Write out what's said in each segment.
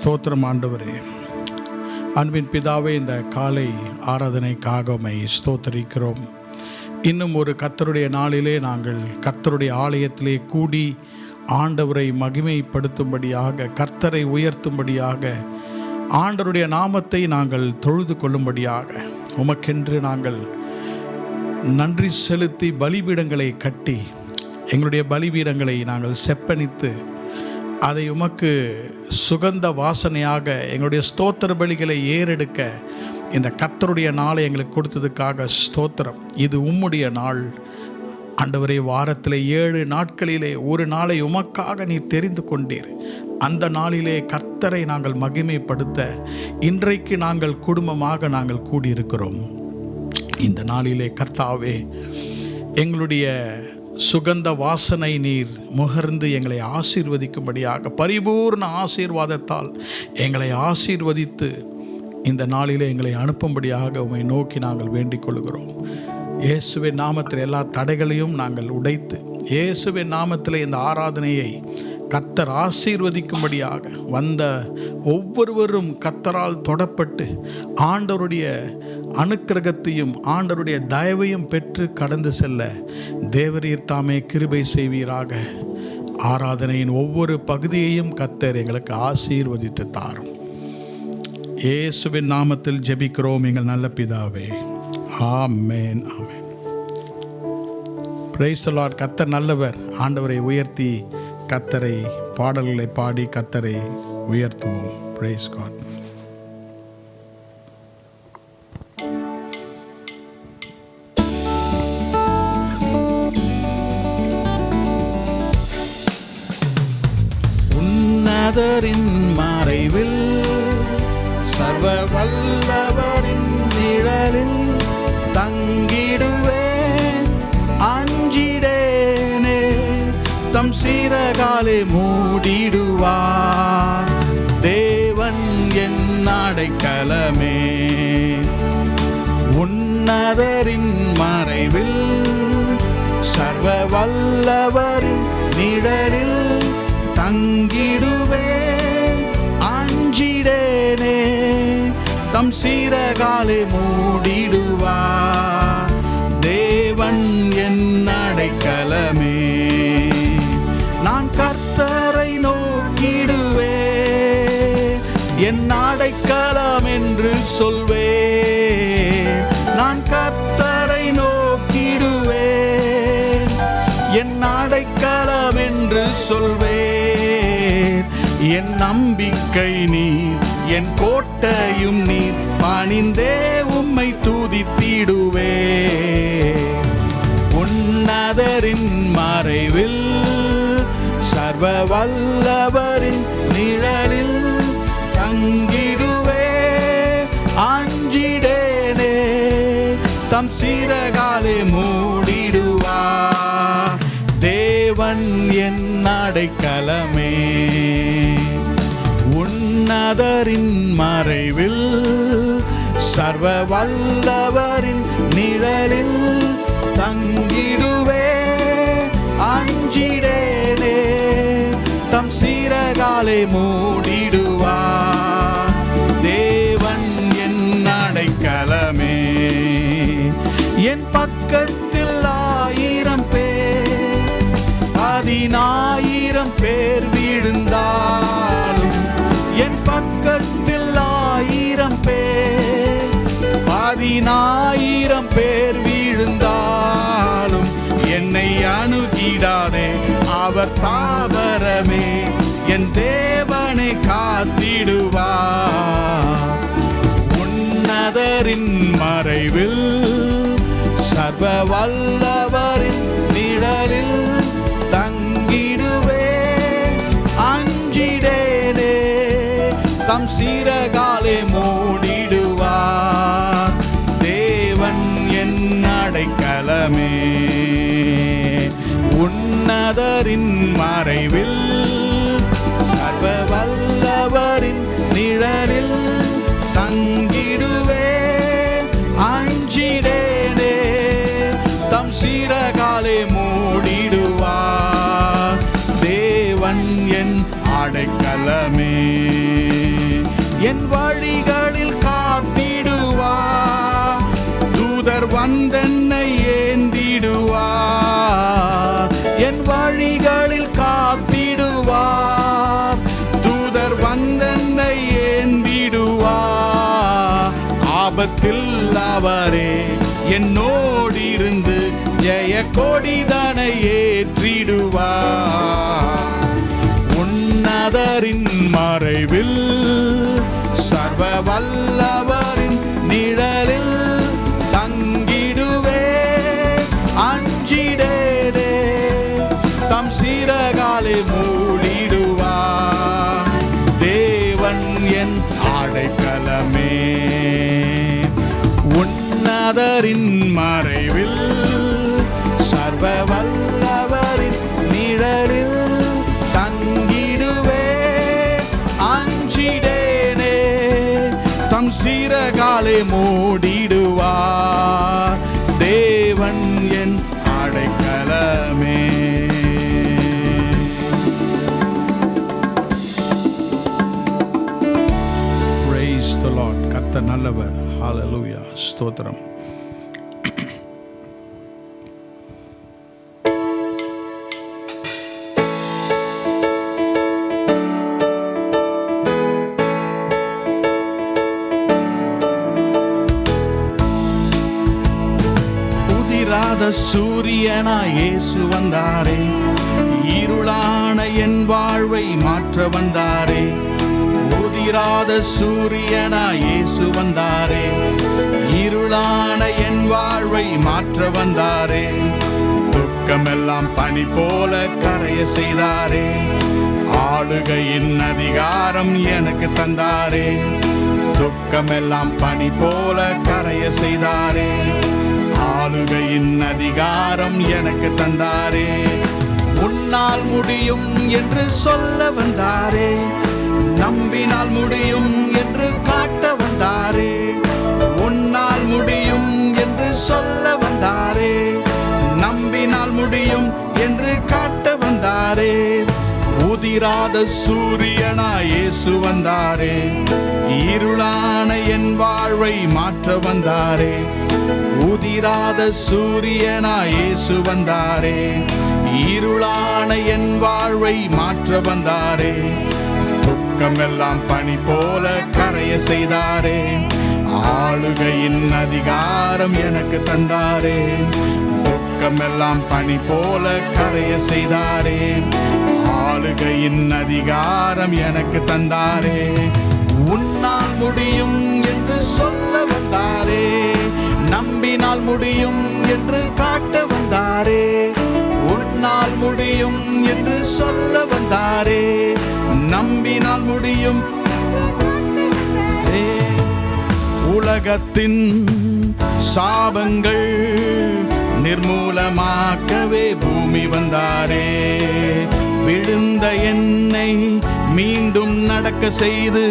ஸ்தோத்திரம் ஆண்டவரே. அன்பின் பிதாவே, இந்த காலை ஆராதனைக்காக உம்மை ஸ்தோத்தரிக்கிறோம். இன்னும் ஒரு கர்த்தருடைய நாளிலே நாங்கள் கர்த்தருடைய ஆலயத்திலே கூடி ஆண்டவரை மகிமைப்படுத்தும்படியாக, கர்த்தரை உயர்த்தும்படியாக, ஆண்டவருடைய நாமத்தை நாங்கள் தொழுது கொள்ளும்படியாக, உமக்கென்று நாங்கள் நன்றி செலுத்தி பலிபீடங்களை கட்டி எங்களுடைய பலிபீடங்களை நாங்கள் செப்பனித்து அதை உமக்கு சுகந்த வாசனையாக எங்களுடைய ஸ்தோத்திர பலிகளை ஏறெடுக்க இந்த கர்த்தருடைய நாளை எங்களுக்கு கொடுத்ததுக்காக ஸ்தோத்திரம். இது உம்முடைய நாள் ஆண்டவரே. வாரத்தில் 7 நாட்களிலே ஒரு நாளை உமக்காக நீர் தெரிந்து கொண்டீர். அந்த நாளிலே கர்த்தரை நாங்கள் மகிமைப்படுத்த இன்றைக்கு நாங்கள் குடும்பமாக நாங்கள் கூடியிருக்கிறோம். இந்த நாளிலே கர்த்தாவே, எங்களுடைய சுகந்த வாசனை நீர் முகர்ந்து எங்களை ஆசீர்வதிக்கும்படியாக, பரிபூர்ண ஆசீர்வாதத்தால் எங்களை ஆசீர்வதித்து இந்த நாளிலே எங்களை அனுப்பும்படியாக உம்மை நோக்கி நாங்கள் வேண்டிக் கொள்கிறோம். இயேசுவின் நாமத்தில் எல்லா தடைகளையும் நாங்கள் உடைத்து, இயேசுவின் நாமத்தில் இந்த ஆராதனையை கர்த்தர் ஆசீர்வதிக்கும்படியாக, வந்த ஒவ்வொருவரும் கர்த்தரால் தொடப்பட்டு ஆண்டவருடைய அனுக்கிரகத்தையும் ஆண்டவருடைய தயவையும் பெற்று கடந்து செல்ல தேவரீர் தாமே கிருபை செய்வீராக. ஆராதனையின் ஒவ்வொரு பகுதியையும் கர்த்தர் எங்களுக்கு ஆசீர்வதித்து தாரும். இயேசுவின் நாமத்தில் ஜெபிக்கிறோம் எங்கள் நல்ல பிதாவே. Amen, amen. Praise the lord. கர்த்தர் நல்லவர். ஆண்டவரை உயர்த்தி கர்த்தரை பாடல்களை பாடி கர்த்தரை உயர்த்துவோம். Price God. உன்னதரின் மறைவில், சர்வ வல்லவரின் நிழலில் தங்கிடுவேன், அஞ்சிடேனே. தம் சிறகாலே மூடிடுவார், தேவன் என் அடைக்கலமே. உன்னதரின் மறைவில், சர்வ வல்லவரின் நிழலில் தங்கிடுவேன், அஞ்சிடேனே. தம் சிறகாலே மூடிடுவார், தேவன் என் அடைக்கலமே. நான் கர்த்தரை நோக்கிடுவேன், என் அடைக்கலம் என்று சொல்வேன். நான் கர்த்தரை நோக்கிடுவேன், என் அடைக்கலம் என்று சொல்வேன். என் நம்பிக்கை நீர், என் கோட்டையும் நீர், பணிந்தே உம்மை துதித்திடுவேன். உன்னதரின் மறைவில், சர்வ வல்லவரின் நிழலில் தங்கிடுவே, அஞ்சிடேனே. தம் சிறகாலே மூடிடுவார், தேவன் என் அடைக்கலமே. உன்னதரின் மறைவில், சர்வ வல்லவரின் நிழலில் தங்கிடுவே, அஞ்சிடேனே. தம் சிறகாலே மூடிடுவார், தேவன் என் அடைக்கலமே. என் பக்கத்தில் 1000 பேர், 10,000 பேர் விழுந்தாலும், என் பக்கத்தில் 1000 பேர், 10,000 பேர் விழுந்தாலும் என்னை அணுகிடாதே. அவர் தாவரமே, என் தேவனை காத்திடுவார். உன்னதரின் மறைவில், சர்வ வல்லவரின் நிழலில் தங்கிடுவே, அஞ்சிடேனே. தம் சிறகாலே மூடிடுவார், தேவன் என் அடைக்கலமே. உன்னதரின் மறைவில், சர்வ வல்லவரின் நிழலில் தங்கிடுவே, அஞ்சிடேனே. தம் சிறகாலே மூடிடுவார், தேவன் என் அடைக்கலமே. என் வழிகளில் காத்திடுவார். தூதர் வந்தென்னை ஏந்திடுவார். என் வழிகளில் காத்திடுவார். தூதர் வந்தென்னை ஏந்திடுவார். ஆபத்தில் அவரே என்னோடிருந்து ஜெய கொடிதனை ஏற்றிடுவார். உன்னதரின் மறைவில் சர்வ வல்லவரின் நிழலில் தங்கிடுவே. அஞ்சிடேனே, தம் சிறகாலே மூடிடுவார். தேவன் என் அடைக்கலமே. உன்னதரின் மறைவில் சர்வ வல்லவரின் நிழலில் தங்கிடுவே. அஞ்சிடேனே, தம் சிறகாலே மூடிடுவார். தேவன் என் அடைக்கலமே. Praise the Lord. கர்த்தர் நல்லவர். ஹalleluya. ஸ்தோத்திரம். சூரியனா இயேசு வந்தாரே. இருளான என் வாழ்வை மாற்ற வந்தாரே. உதிராத சூரியனா இயேசு வந்தாரே. இருளான என் வாழ்வை மாற்ற வந்தாரே. துக்கமெல்லாம் பனி போல கரைய செய்தாரே. ஆளுகையின் அதிகாரம் எனக்கு தந்தாரே. துக்கமெல்லாம் பனி போல கரைய செய்தாரே. ஆளுகையின் அதிகாரம் எனக்கு தந்தாரே. உன்னால் முடியும் என்று சொல்ல வந்தாரே. நம்பினால் முடியும் என்று காட்ட வந்தாரே. உன்னால் முடியும் என்று சொல்ல வந்தாரே. நம்பினால் முடியும் என்று காட்ட வந்தாரே. உதிராத சூரியனா இயேசு வந்தாரே. இருளான என் வாழ்வை மாற்ற வந்தாரே. உதிராத சூரியனா இயேசு வந்தாரே. இருளான என் வாழ்வை மாற்ற வந்தாரே. துக்கமெல்லாம் பனி போல கரைய செய்தாரே. ஆளுகையின் அதிகாரம் எனக்கு தந்தாரே. துக்கமெல்லாம் பனி போல கரைய செய்தாரே. ஆளுகையின் அதிகாரம் எனக்கு தந்தாரே. உன்னால் முடியும் என்று சொல்ல வந்தாரே. நம்பினால் முடியும் என்று காட்ட வந்தாரே. உன்னால் முடியும் என்று சொல்ல வந்தாரே. நம்பினால் முடியும். உலகத்தின் சாபங்கள் நிர்மூலமாக்கவே பூமி வந்தாரே. விழுந்த என்னை மீண்டும் நடக்க செய்து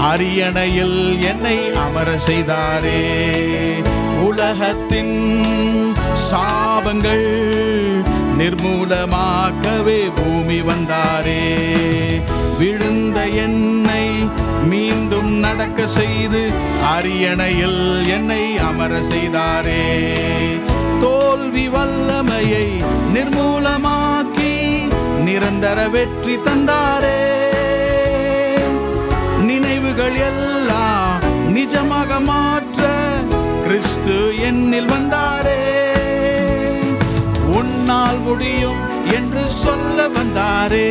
அரியணையில் என்னை அமர செய்தாரே. உலகத்தின் சாபங்கள் நிர்மூலமாக்கவே பூமி வந்தாரே. விழுந்த என்னை மீண்டும் நடக்க செய்து அரியணையில் என்னை அமர செய்தாரே. தோல்வி வல்லமையை நிர்மூலமாக்கி நிரந்தர வெற்றி தந்தாரே. நினைவுகள் எல்லாம் நிஜமாக மாற்ற கிறிஸ்து என்னில் வந்தாரே. உன்னால் முடியும் என்று சொல்ல வந்தாரே.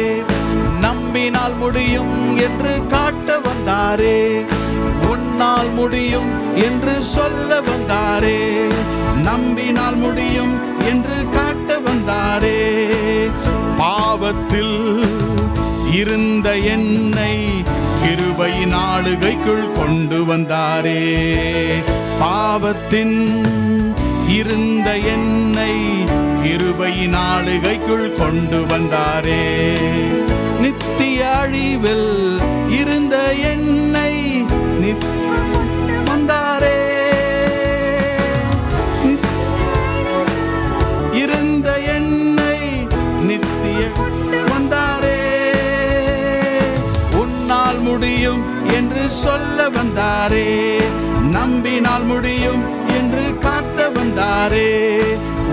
நம்பினால் முடியும் என்று காட்ட வந்தாரே. உன்னால் முடியும் என்று சொல்ல வந்தாரே. நம்பினால் முடியும் என்று காட்ட வந்தாரே. பாவத்தில் இருந்த என்னை கிருபையின் ஆளுகைக்குள் கொண்டு வந்தாரே. பாவத்தின் இருந்த என்னை கிருபையின் ஆளுகைக்குள் கொண்டு வந்தாரே. நித்திய அழிவில் இருந்த என்னை வந்தாரே. இருந்த என்னை நித்திய வந்தாரே. உன்னால் முடியும் முடியும் என்று சொல்ல வந்தாரே, நம்பினால் முடியும் என்று காட்ட வந்தாரே,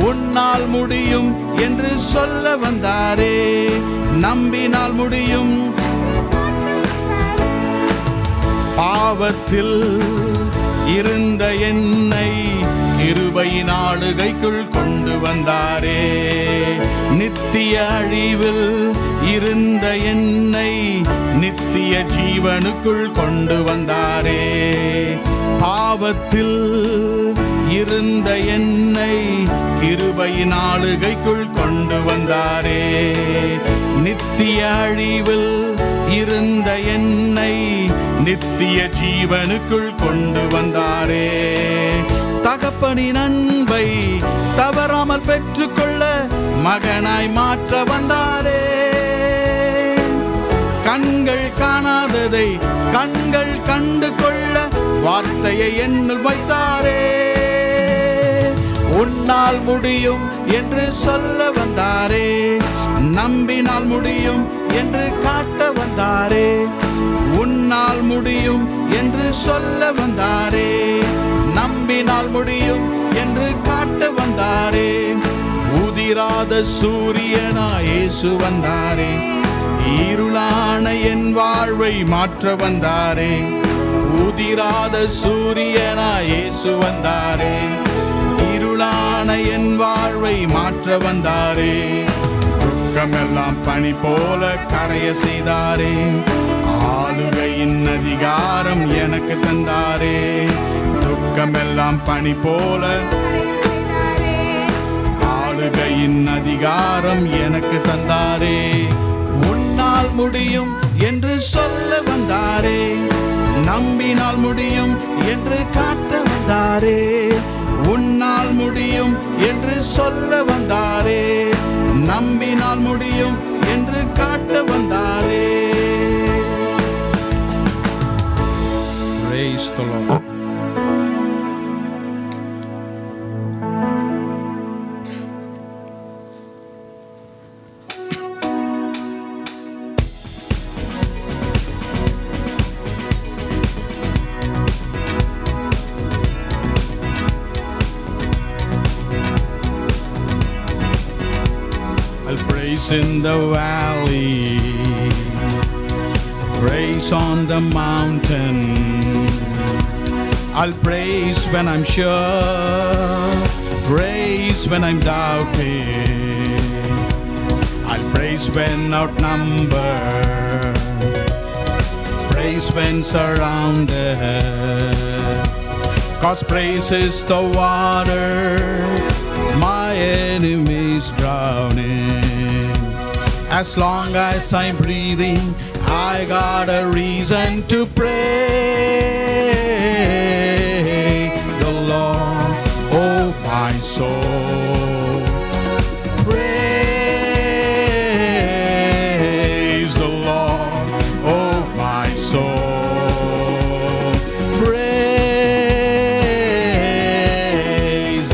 உன்னால் முடியும் என்று சொல்ல வந்தாரே, நம்பினால் முடியும். பாவத்தில் இருந்த என்னை கிருபையின் ஆளுகைக்குள் கொண்டு வந்தாரே, நித்திய அழிவில் இருந்த என்னை நித்திய ஜீவனுக்குள் கொண்டு வந்தாரே. பாவத்தில் இருந்த என்னை கிருபையின் ஆளுகைக்குள் கொண்டு வந்தாரே, நித்திய அழிவில் இருந்த என்னை நித்திய ஜீவனுக்குள் கொண்டு வந்தாரே. தகப்பனின் அன்பை தவறாமல் பெற்றுக்கொள்ள மகனாய் மாற்ற வந்தாரே, கண்கள் காணாததை கண்கள் கண்டு கொள்ள வார்த்தையை என்னுள் வைத்தாரே, உன்னால் முடியும் என்று சொல்ல வந்தாரே, நம்பினால் முடியும் என்று காட்ட வந்தாரே, உன்னால் முடியும் என்று சொல்ல வந்தாரே, நம்பினால் முடியும் என்று காட்ட வந்தாரே. உதிராத சூரியனாய் இயேசு வந்தாரே, இருளான என் வாழ்வை மாற்ற வந்தாரே. உதிராத சூரியனாய் இயேசு வந்தாரே, இருளான என் வாழ்வை மாற்ற வந்தாரே. துக்கமெல்லாம் பனி போல கரைய செய்தாரே, ஆளுகையின் அதிகாரம் எனக்கு தந்தாரே. துக்கமெல்லாம் பனி போல ஆளுகையின் அதிகாரம் எனக்கு தந்தாரே. உன்னால் முடியும் என்று சொல்ல வந்தாரே, நம்பினால் முடியும் என்று காட்ட வந்தாரே, உன்னால் முடியும் என்று சொல்ல வந்தாரே, நம்பினால் முடியும் என்று காட்ட வந்தாரே. Praise the Lord. I'll praise in the valley, praise on the mountain. I'll praise when I'm sure, praise when I'm doubting. I'll praise when outnumbered, praise when surrounded. 'Cause praise is the water my enemies drowning. As long as I'm breathing, I got a reason to praise the Lord, oh my soul. Praise the Lord, oh my soul. Praise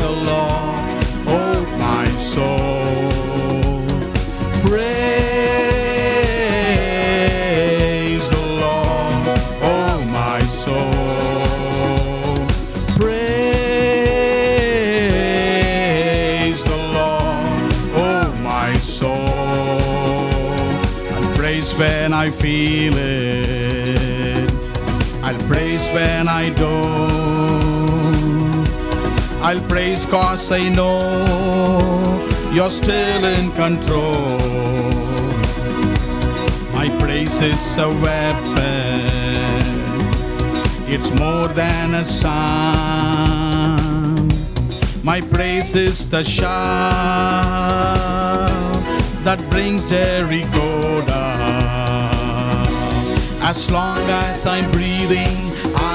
the Lord, oh my soul. Praise the Lord, oh my soul. Praise the Lord, oh my soul. I'll praise when I feel it, I'll praise when I don't. I'll praise 'cause I know you're still in control. My praise is a weapon, it's more than a sound. My praise is the shout that brings Jericho down. As long as I'm breathing,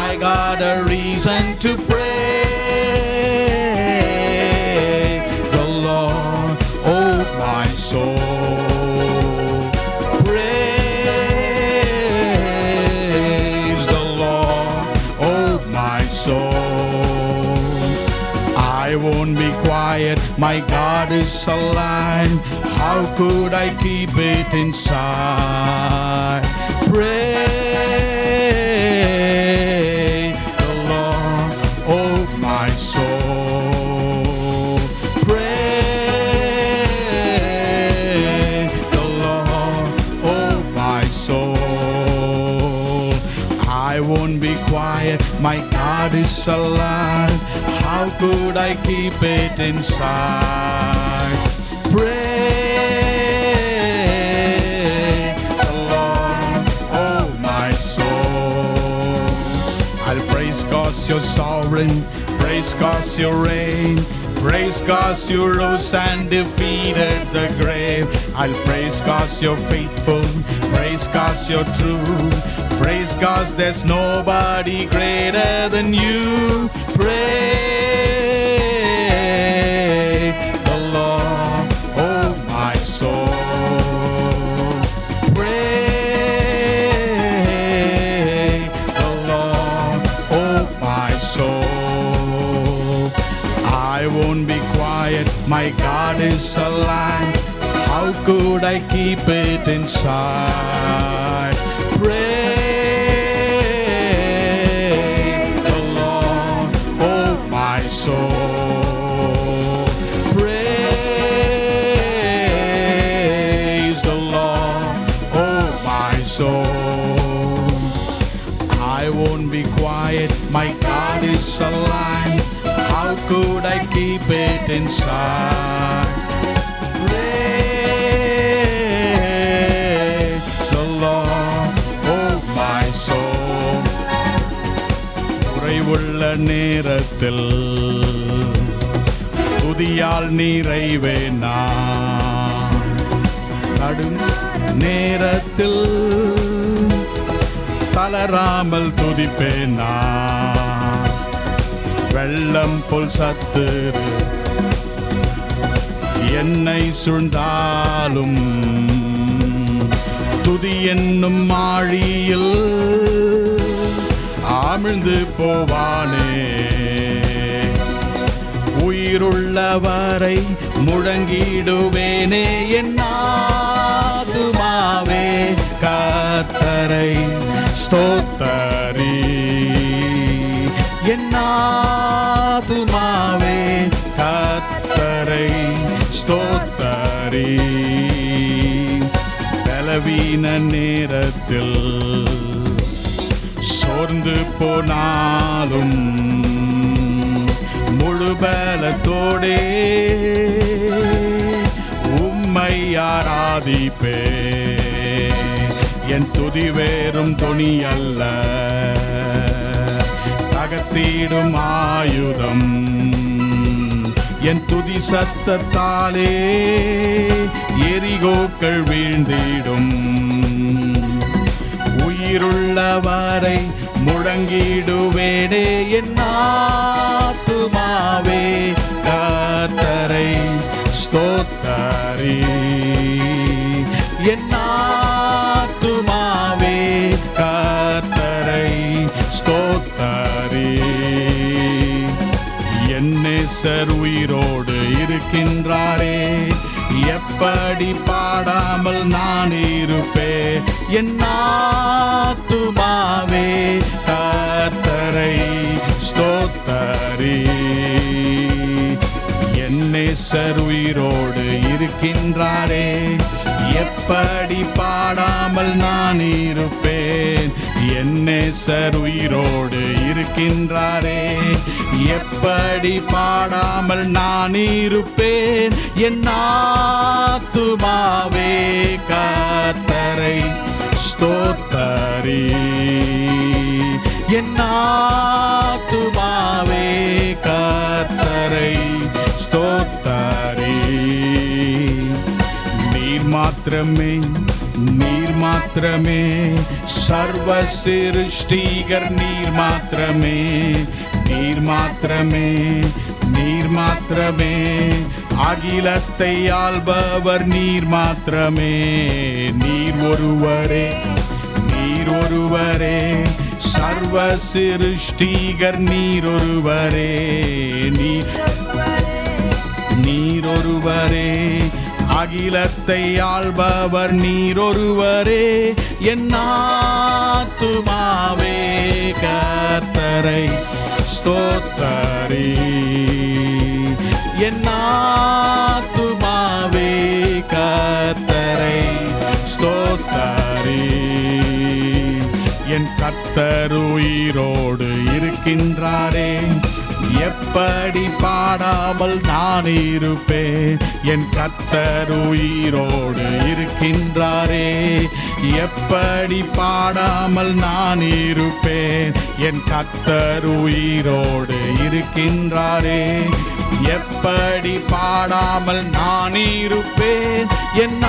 I got a reason to praise the Lord, oh my soul. Praise the Lord, oh my soul. I won't be quiet, my God is alive. How could I keep it inside? Praise quiet? My God is alive. How could I keep it inside? Praise the Lord, oh my soul. I'll praise 'cause you're sovereign. Praise 'cause you reign. Praise 'cause you rose and defeated the grave. I'll praise 'cause you're faithful. Praise 'cause you're true. Praise 'cause there's nobody greater than you. Praise the Lord, oh my soul. Praise the Lord, oh my soul. I won't be quiet, my God is alive. How could I keep it inside? Praise the Lord, oh my soul. Praise the Lord, oh my soul. I won't be quiet, my God is alive. How could I keep it inside? Praise the Lord, oh my soul. குறைவுள்ள நேரத்தில் துதியால் நிறைவே நான். கடும் நேரத்தில் தளராமல் துதிப்பேன் நான். வெள்ளம் போல் சத்துரு என்னை சூழ்ந்தாலும் துதி என்னும் ஆழியில் ஆழ்ந்து போவானே. உயிருள்ளவரை முழங்கிடுவேனே. என் ஆத்துமாவே கர்த்தரை ஸ்தோத்தரி. என் ஆத்துமாவே கர்த்தரை ஸ்தோத்தரி. பலவீன நேரத்தில் சோர்ந்து போனாலும் முழு பலத்தோடே உம்மை ஆராதிப்பே. என் துதி வேறும் துணி அல்ல, தகர்த்திடும் ஆயுதம். என் துதி சத்தத்தாலே எரிகோக்கள் வீழ்ந்திடும். உயிருள்ளவரை முழங்கிடுவேனே. என் ஆத்துமாவே கர்த்தரை ஸ்தோத்தரி. என் ஆத்துமாவே கர்த்தரை ஸ்தோத்தரி. என் நேசர் உயிரோடு இருக்கின்றாரே. எப்படி பாடாமல் நான் இருப்பேன்? என் ஆத்துமாவே கர்த்தரை ஸ்தோத்தரி. என் நேசர் உயிரோடு இருக்கின்றாரே. எப்படி பாடாமல் நான் இருப்பேன்? என் நேசர் உயிரோடு இருக்கின்றாரே. எப்படி பாடாமல் நான் இருப்பேன்? என் ஆத்துமாவே கர்த்தரை ஸ்தோத்தரி. என் ஆத்துமாவே கர்த்தரை ஸ்தோத்தரி. நீர் மாத்திரமே, நீர் மாத்திரமே சர்வ சிருஷ்டிகர். நீர் மாத்திரமே, நீர் மாத்திரமே, நீர் மாத்திரமே அகிலத்தை ஆள்பவர். நீர் மாத்திரமே, நீர் ஒருவரே, நீர் ஒருவரே சர்வ சிருஷ்டிகர். நீர் ஒருவரே, நீர் ஒருவரே அகிலத்தை ஆள்பவர். நீர் ஒருவரே. என் ஆத்துமாவே கர்த்தரை ஸ்தோத்தரி. என் ஆத்துமாவே கர்த்தரை ஸ்தோத்தரி. என் கர்த்தர் உயிரோடு இருக்கின்றாரே. எப்படி பாடாமல் நான் இருப்பேன்? என் கர்த்தர் உயிரோடு இருக்கின்றாரே. எப்படி பாடாமல் நான் இருப்பேன்? என் கர்த்தர் உயிரோடு இருக்கின்றாரே. எப்படி பாடாமல் நான் இருப்பேன்? என்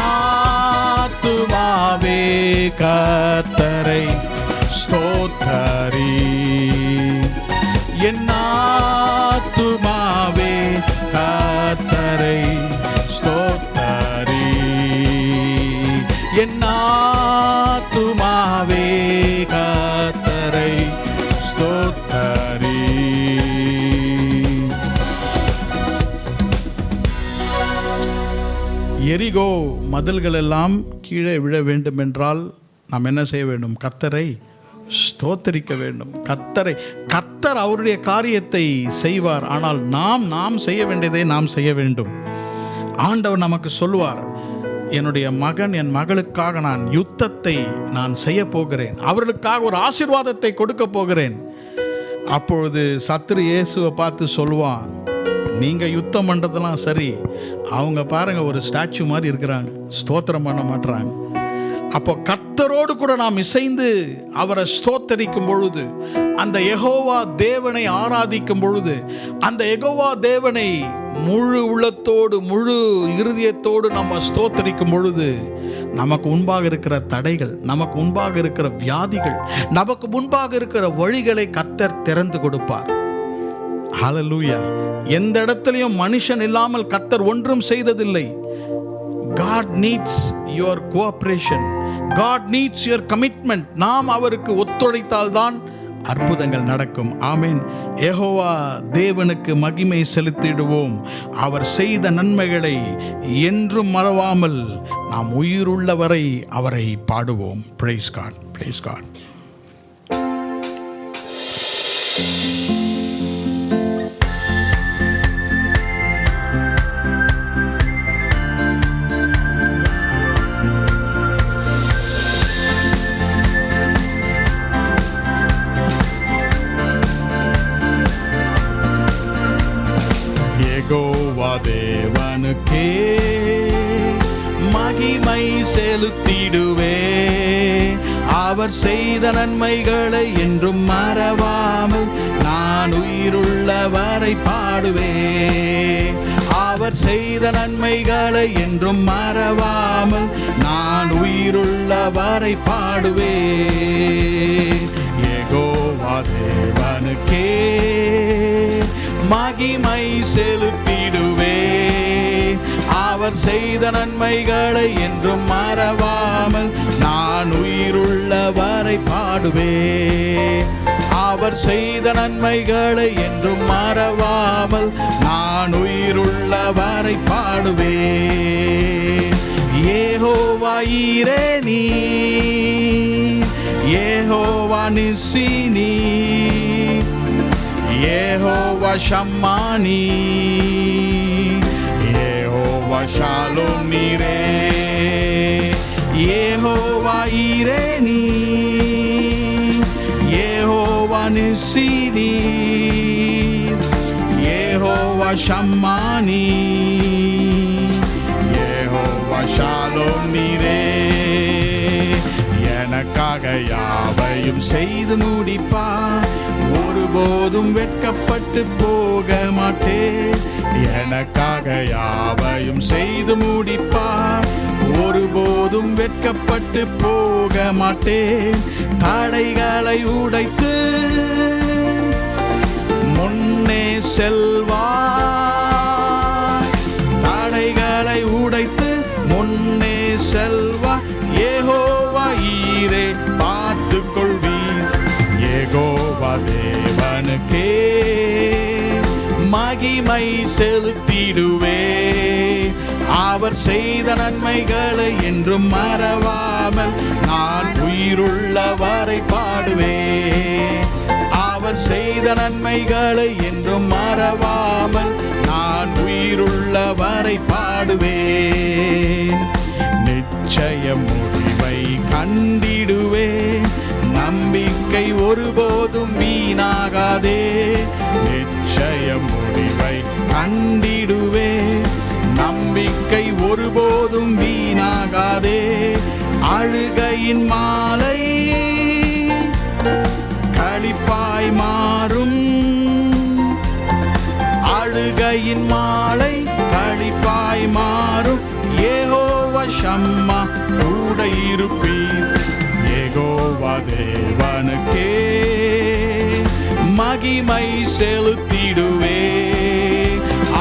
ஆத்துமாவே கர்த்தரை ஸ்தோத்தரி. என் ஆத்துமாவே கர்த்தரை ஸ்தோத்தரி. என் ஆத்துமாவே கர்த்தரை ஸ்தோத்தரி. எரிகோ மதில்கள் எல்லாம் கீழே விழ வேண்டும் என்றால் நாம் என்ன செய்ய வேண்டும்? கர்த்தரை ஸ்தோத்தரிக்க வேண்டும். கர்த்தர் அவருடைய காரியத்தை செய்வார். ஆனால் நாம் செய்ய வேண்டியதை நாம் செய்ய வேண்டும். ஆண்டவர் நமக்கு சொல்லுவார், என்னுடைய மகன் என் மகளுக்காக நான் யுத்தத்தை நான் செய்ய போகிறேன், அவர்களுக்காக ஒரு ஆசீர்வாதத்தை கொடுக்க போகிறேன். அப்பொழுது சத்துரு இயேசுவை பார்த்து சொல்லுவான், நீங்க யுத்தம் பண்றதெல்லாம் சரி, அவங்க பாருங்க ஒரு ஸ்டாச்சு மாதிரி இருக்கிறாங்க, ஸ்தோத்திரம் பண்ண மாட்டாங்க. அப்போ கர்த்தரோடு கூட நாம் இசைந்து அவரை ஸ்தோத்தரிக்கும் பொழுது, அந்த யெகோவா தேவனை ஆராதிக்கும் பொழுது, அந்த யெகோவா தேவனை முழு உள்ளத்தோடு முழு இருதயத்தோடு நம்ம ஸ்தோத்தரிக்கும் பொழுது, நமக்கு முன்பாக இருக்கிற தடைகள், நமக்கு முன்பாக இருக்கிற வியாதிகள், நமக்கு முன்பாக இருக்கிற வழிகளை கர்த்தர் திறந்து கொடுப்பார். ஹல்லேலூயா. எந்த இடத்திலையும் மனுஷன் இல்லாமல் கர்த்தர் ஒன்றும் செய்ததில்லை. God needs your cooperation. God needs your commitment. நாம் அவருக்கு ஒத்துழைத்தால் தான் அற்புதங்கள் நடக்கும். ஆமென். யெகோவா தேவனுக்கு மகிமை செலுத்திடுவோம். அவர் செய்த நன்மைகளை என்றும் மறவாமல் நாம் உயிருள்ளவரை அவரை பாடுவோம். Praise God. Praise God. Jehovah தேவனுக்கே மகிமை செலுத்திடுவே. அவர் செய்த நன்மைகளை என்றும் மறவாமல் நான் உயிருள்ளவரை பாடுவே. அவர் செய்த நன்மைகளை என்றும் மறவாமல் நான் உயிருள்ளவரை பாடுவே. யெகோவா தேவனுக்கே மகிமை செலுத்திடுவே. அவர் செய்த நன்மைகளை என்றும் மறவாமல் நான் உயிருள்ளவரை பாடுவே. அவர் செய்த நன்மைகளை என்றும் மறவாமல் நான் உயிருள்ளவரை பாடுவே. யெகோவா ஈரே நீ, யெகோவா நிஸ்ஸி நீ, யெகோவா ஷம்மானி, யெகோவா ஷாலோம் நீரே. யெகோவா ஈரே நீ, யெகோவா நிஸ்ஸி நீ, யெகோவா ஷம்மானி, யெகோவா ஷாலோம் நீரே. எனக்காக யாவையும் செய்து முடிப்பார், ஒருபோதும் வெட்கப்பட்டு போக மாட்டேன். எனக்காக யாவையும் செய்து முடிப்பார், ஒருபோதும் வெட்கப்பட்டு போக மாட்டேன். தடைகளை உடைத்து முன்னே செல்வார், தடைகளை உடைத்து முன்னே செல்வார். யெகோவா ஈரே பார்த்து கொள்வீர். யெகோவா தேவனுக்கே மகிமை செலுத்திடுவே. அவர் செய்த நன்மைகளை என்றும் மறவாமல் நான் உயிருள்ளவரை பாடுவே. அவர் செய்த நன்மைகளை என்றும் மறவாமல் நான் உயிருள்ளவரை பாடுவேன். நிச்சயம் முடிவை கண்டிடுவே, நம்பிக்கை ஒருபோதும் வீணாகாதே. நிச்சயம் முடிவை கண்டிடுவே. நம்பிக்கை ஒருபோதும் வீணாகாதே. அழுகையின் மாலை களிப்பாய் மாறும். அழுகையின் மாலை களிப்பாய் மாறும். யெகோவா ஷம்மா கூட இருப்பீர். யெகோவா தேவனுக்கே மகிமை செலுத்திடுவே.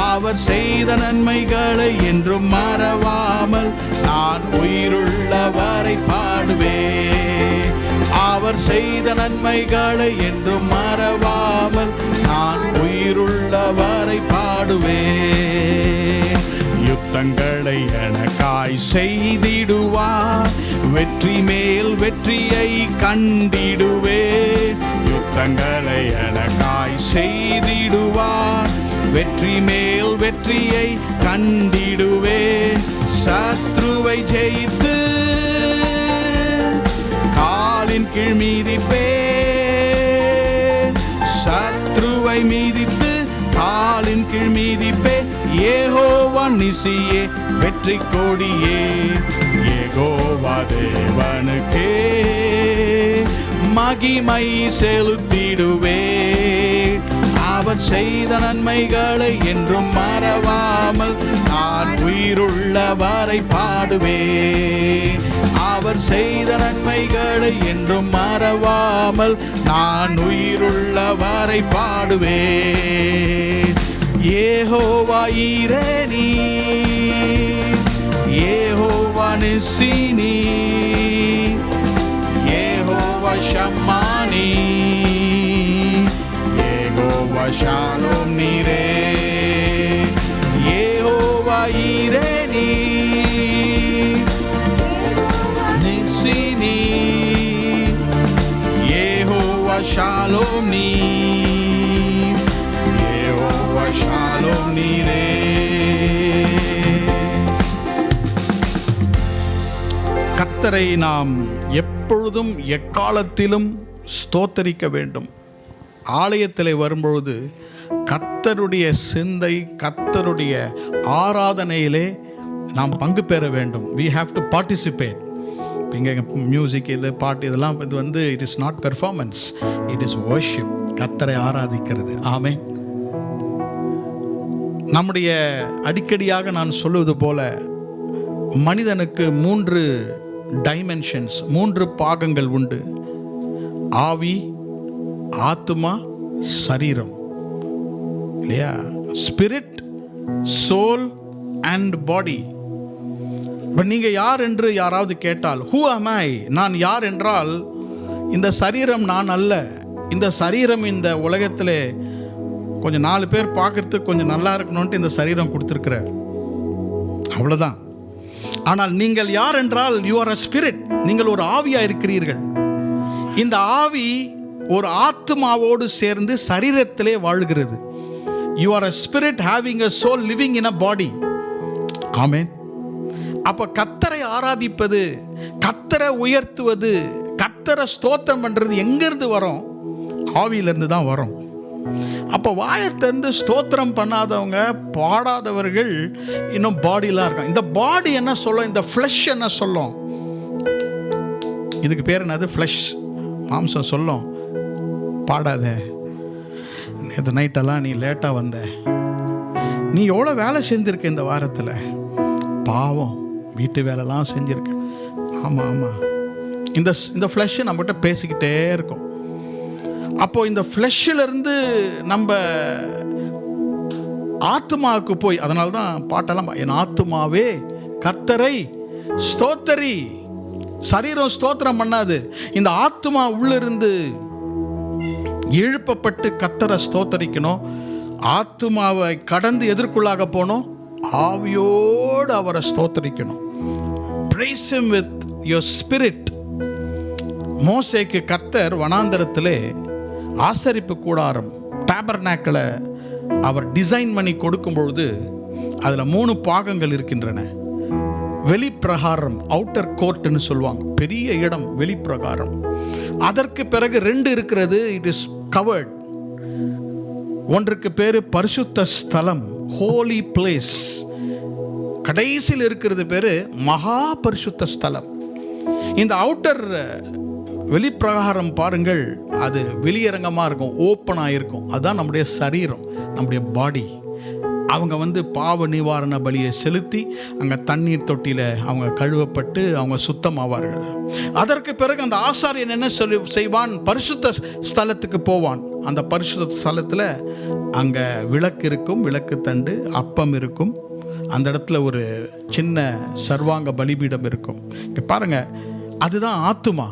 அவர் செய்த நன்மைகளை என்றும் மறவாமல் நான் உயிருள்ளவரை பாடுவே. அவர் செய்த நன்மைகளை என்றும் மறவாமல் நான் உயிருள்ளவரை பாடுவே. யுத்தங்களை எனக்காய் செய்திடுவார். வெற்றி மேல் வெற்றியை கண்டிடுவே. யுத்தங்களை எனக்காய் செய்திடுவார். வெற்றி மேல் வெற்றியை கண்டிடுவே. சத்ருவை ஜெயித்து காலின் கீழ் மீதிப்பே. சத்ருவை மீதித்து காலின் கீழ் மீதிப்பே. யெகோவா நிசியே வெற்றி கொடியே. யெகோவா தேவனுக்கே மகிமை செலுத்திடுவே. அவர் செய்த நன்மைகளை என்றும் மறவாமல் நான் உயிருள்ளவரை பாடுவே. அவர் செய்த நன்மைகளை என்றும் மறவாமல் நான் உயிருள்ளவரை பாடுவே. யெகோவா ஈரே நீர். யெகோவா நிசி நீர். யெகோவா ஷம்மா நீர். யெகோவா ஷாலோம் நீரே. யெகோவா ஈரே நீர். நிசி நீர். யெகோவா ஷாலோம் நீர். யெகோவா ஷாலோம் நீரே. கர்த்தரை நாம் எப்பொழுதும் எக்காலத்திலும் ஸ்தோத்தரிக்க வேண்டும். ஆலயத்தில் வரும்பொழுது கர்த்தருடைய சிந்தை, கர்த்தருடைய ஆராதனையிலே நாம் பங்கு பெற வேண்டும். we have to participate. இங்கே மியூசிக், இது பாட்டு, இதெல்லாம் இது வந்து it is not performance, it is worship. கர்த்தரை ஆராதிக்கிறது. ஆமென். நம்முடைய அடிக்கடியாக நான் சொல்லுவது போல மனிதனுக்கு 3 டைமென்ஷன்ஸ், 3 பாகங்கள் உண்டு. ஆவி, ஆத்மா, சரீரம், இல்லையா? Spirit, soul and body. இப்போ நீங்கள் யார் என்று யாராவது கேட்டால், ஹூ am I? நான் யார் என்றால், இந்த சரீரம் நான் அல்ல. இந்த சரீரம் இந்த உலகத்தில் கொஞ்சம் 4 பேர் பார்க்கறதுக்கு கொஞ்சம் நல்லா இருக்கணும்ட்டு இந்த சரீரம் கொடுத்துருக்கிறார், அவ்வளோதான். ஆனால் நீங்கள் யார் என்றால், யூ ஆர் அ ஸ்பிரிட். நீங்கள் ஒரு ஆவியாக இருக்கிறீர்கள். இந்த ஆவி ஒரு ஆத்மாவோடு சேர்ந்து சரீரத்திலே வாழ்கிறது. You are a spirit having a soul living in a body. Amen. அப்போ கர்த்தரை ஆராதிப்பது, கர்த்தரை உயர்த்துவது, கர்த்தரை ஸ்தோத்திரம் பண்ணுறது எங்கேருந்து வரும்? ஆவியிலிருந்து தான் வரும். அப்போ வாயத்திலிருந்து ஸ்தோத்திரம் பண்ணாதவங்க, பாடாதவர்கள் இன்னும் பாடிலாம் இருக்காங்க. இந்த பாடி என்ன சொல்லும்? இந்த ஃப்ளஷ் என்ன சொல்லும்? இதுக்கு பேர் என்னது? ஃப்ளஷ், மாம்சம் சொல்லும், பாடாத, நேற்று நைட்டெல்லாம் நீ லேட்டாக வந்த, நீ எவ்வளோ வேலை செஞ்சுருக்க இந்த வாரத்தில், பாவம் வீட்டு வேலைலாம் செஞ்சுருக்க. ஆமாம் ஆமாம், இந்த ஃப்ளஷ்ஷு நம்மகிட்ட பேசிக்கிட்டே இருக்கும். அப்போது இந்த ஃப்ளஷ்ஷிலிருந்து நம்ம ஆத்மாவுக்கு போய், அதனால தான் பாட்டெல்லாம், என் ஆத்மாவே கர்த்தரை ஸ்தோத்தரி. சரீரம் ஸ்தோத்திரம் பண்ணாது. இந்த ஆத்மா உள்ளிருந்து எழுப்பப்பட்டு கர்த்தரை ஸ்தோத்தரிக்கணும். ஆத்மாவை கடந்து எதற்குள்ளாக போகணும்? ஆவியோடு அவரை ஸ்தோத்தரிக்கணும். Praise him with your spirit. மோசேக்கு கர்த்தர் வனாந்தரத்திலே ஆசரிப்பு கூடாரம், டேபர்நாக்கிளை அவர் டிசைன் பண்ணி கொடுக்கும் பொழுது அதில் 3 பாகங்கள் இருக்கின்றன. வெளிப்பிரகாரம், அவுட்டர் கோர்ட்னு சொல்லுவாங்க, பெரிய இடம் வெளிப்பிரகாரம். அதற்கு பிறகு 2 இருக்கிறது. It is covered. ஒன்றுக்கு பேரு பரிசுத்த ஸ்தலம், ஹோலி பிளேஸ். கடைசியில் இருக்கிறது பேரு மகா பரிசுத்த ஸ்தலம். இந்த அவுட்டர் வெளிப்பிரகாரம் பாருங்கள், அது வெளியரங்கமாக இருக்கும், ஓப்பனாக இருக்கும். அதுதான் நம்முடைய சரீரம், நம்முடைய பாடி. அவங்க பாவ நிவாரண பலியை செலுத்தி அங்கே தண்ணீர் தொட்டியில் அவங்க கழுவப்பட்டு அவங்க சுத்தமாவார்கள். அதற்கு பிறகு அந்த ஆசாரியன் என்ன செய்வான்? பரிசுத்த ஸ்தலத்துக்கு போவான். அந்த பரிசுத்த ஸ்தலத்தில் அங்கே விளக்கு இருக்கும், விளக்கு தண்டு, அப்பம் இருக்கும். அந்த இடத்துல ஒரு சின்ன சர்வாங்க பலிபீடம் இருக்கும். இங்கே பாருங்கள், அதுதான் ஆத்துமா.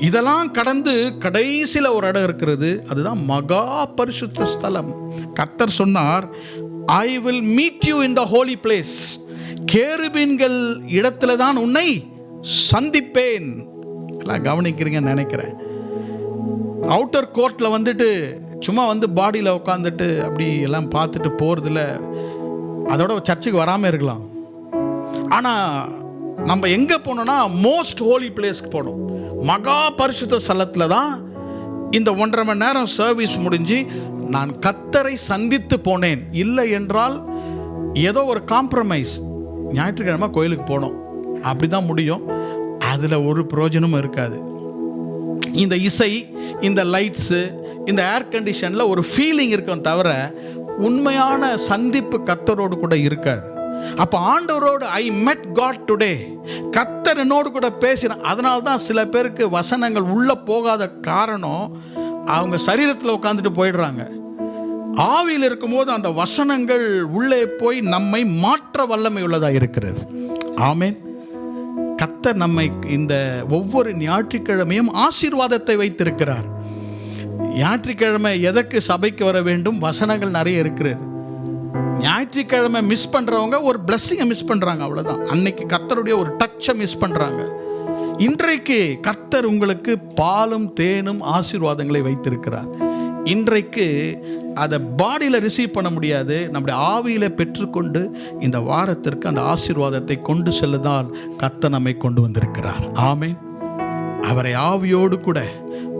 இதெல்லாம் கடந்து கடைசியில் ஒரு இடம் இருக்கிறது, அதுதான் மகா பரிசுத்த ஸ்தலம். கர்த்தர் சொன்னார், I will meet you in the holy place. கேருபீன்கள் இடத்துல தான் உன்னை சந்திப்பேன். எல்லாம் கவனிக்கிறீங்கன்னு நினைக்கிறேன். அவுட்டர் கோர்ட்டில் சும்மா பாடியில் உட்காந்துட்டு அப்படி எல்லாம் பார்த்துட்டு போகிறதுல அதோட சர்ச்சுக்கு வராமல் இருக்கலாம். ஆனால் நம்ம எங்கே போனோம்னா மோஸ்ட் ஹோலி பிளேஸ்க்கு போனோம். மகா பரிசுத்த ஸ்தலத்தில் தான் இந்த 1.5 மணி நேரம் சர்வீஸ் முடிஞ்சு நான் கர்த்தரை சந்தித்து போனேன். இல்லை என்றால் ஏதோ ஒரு காம்ப்ரமைஸ், ஞாயிற்றுக்கிழமை கோயிலுக்கு போனோம், அப்படி தான் முடியும். அதில் ஒரு பிரயோஜனமும் இருக்காது. இந்த இசை, இந்த லைட்ஸு, இந்த ஏர் கண்டிஷனில் ஒரு ஃபீலிங் இருக்கும் தவிர உண்மையான சந்திப்பு கர்த்தரோடு கூட இருக்காது. அப்போ ஆண்டவரோடு ஐ மெட் காட் டுடே, கர்த்தர் என்னோடு கூட பேசினேன். அதனால தான் சில பேருக்கு வசனங்கள் உள்ளே போகாத காரணம், அவங்க சரீரத்தில் உட்காந்துட்டு போயிடுறாங்க. ஆவியில் இருக்கும்போது அந்த வசனங்கள் உள்ளே போய் நம்மை மாற்ற வல்லமை உள்ளதாக இருக்கிறது. ஆமென். கர்த்தர் நம்மை இந்த ஒவ்வொரு ஞாயிற்றுக்கிழமையும் ஆசீர்வாதத்தை வைத்திருக்கிறார். ஞாயிற்றுக்கிழமை எதற்கு சபைக்கு வர வேண்டும்? வசனங்கள் நிறைய இருக்கிறது. ஞாயிற்றுக்கிழமை மிஸ் பண்ணுறவங்க ஒரு பிளஸ்ஸிங்கை மிஸ் பண்ணுறாங்க, அவ்வளோதான். அன்னைக்கு கர்த்தருடைய ஒரு டச்சை மிஸ் பண்ணுறாங்க. இன்றைக்கு கர்த்தர் உங்களுக்கு பாலும் தேனும் ஆசீர்வாதங்களை வைத்திருக்கிறார். இன்றைக்கு அதை பாடியில் ரிசீவ் பண்ண முடியாது, நம்முடைய ஆவியில் பெற்றுக்கொண்டு இந்த வாரத்திற்கு அந்த ஆசீர்வாதத்தை கொண்டு செல்லுதால் கர்த்தர் நம்மை கொண்டு வந்திருக்கிறார். ஆமென். அவரை ஆவியோடு கூட,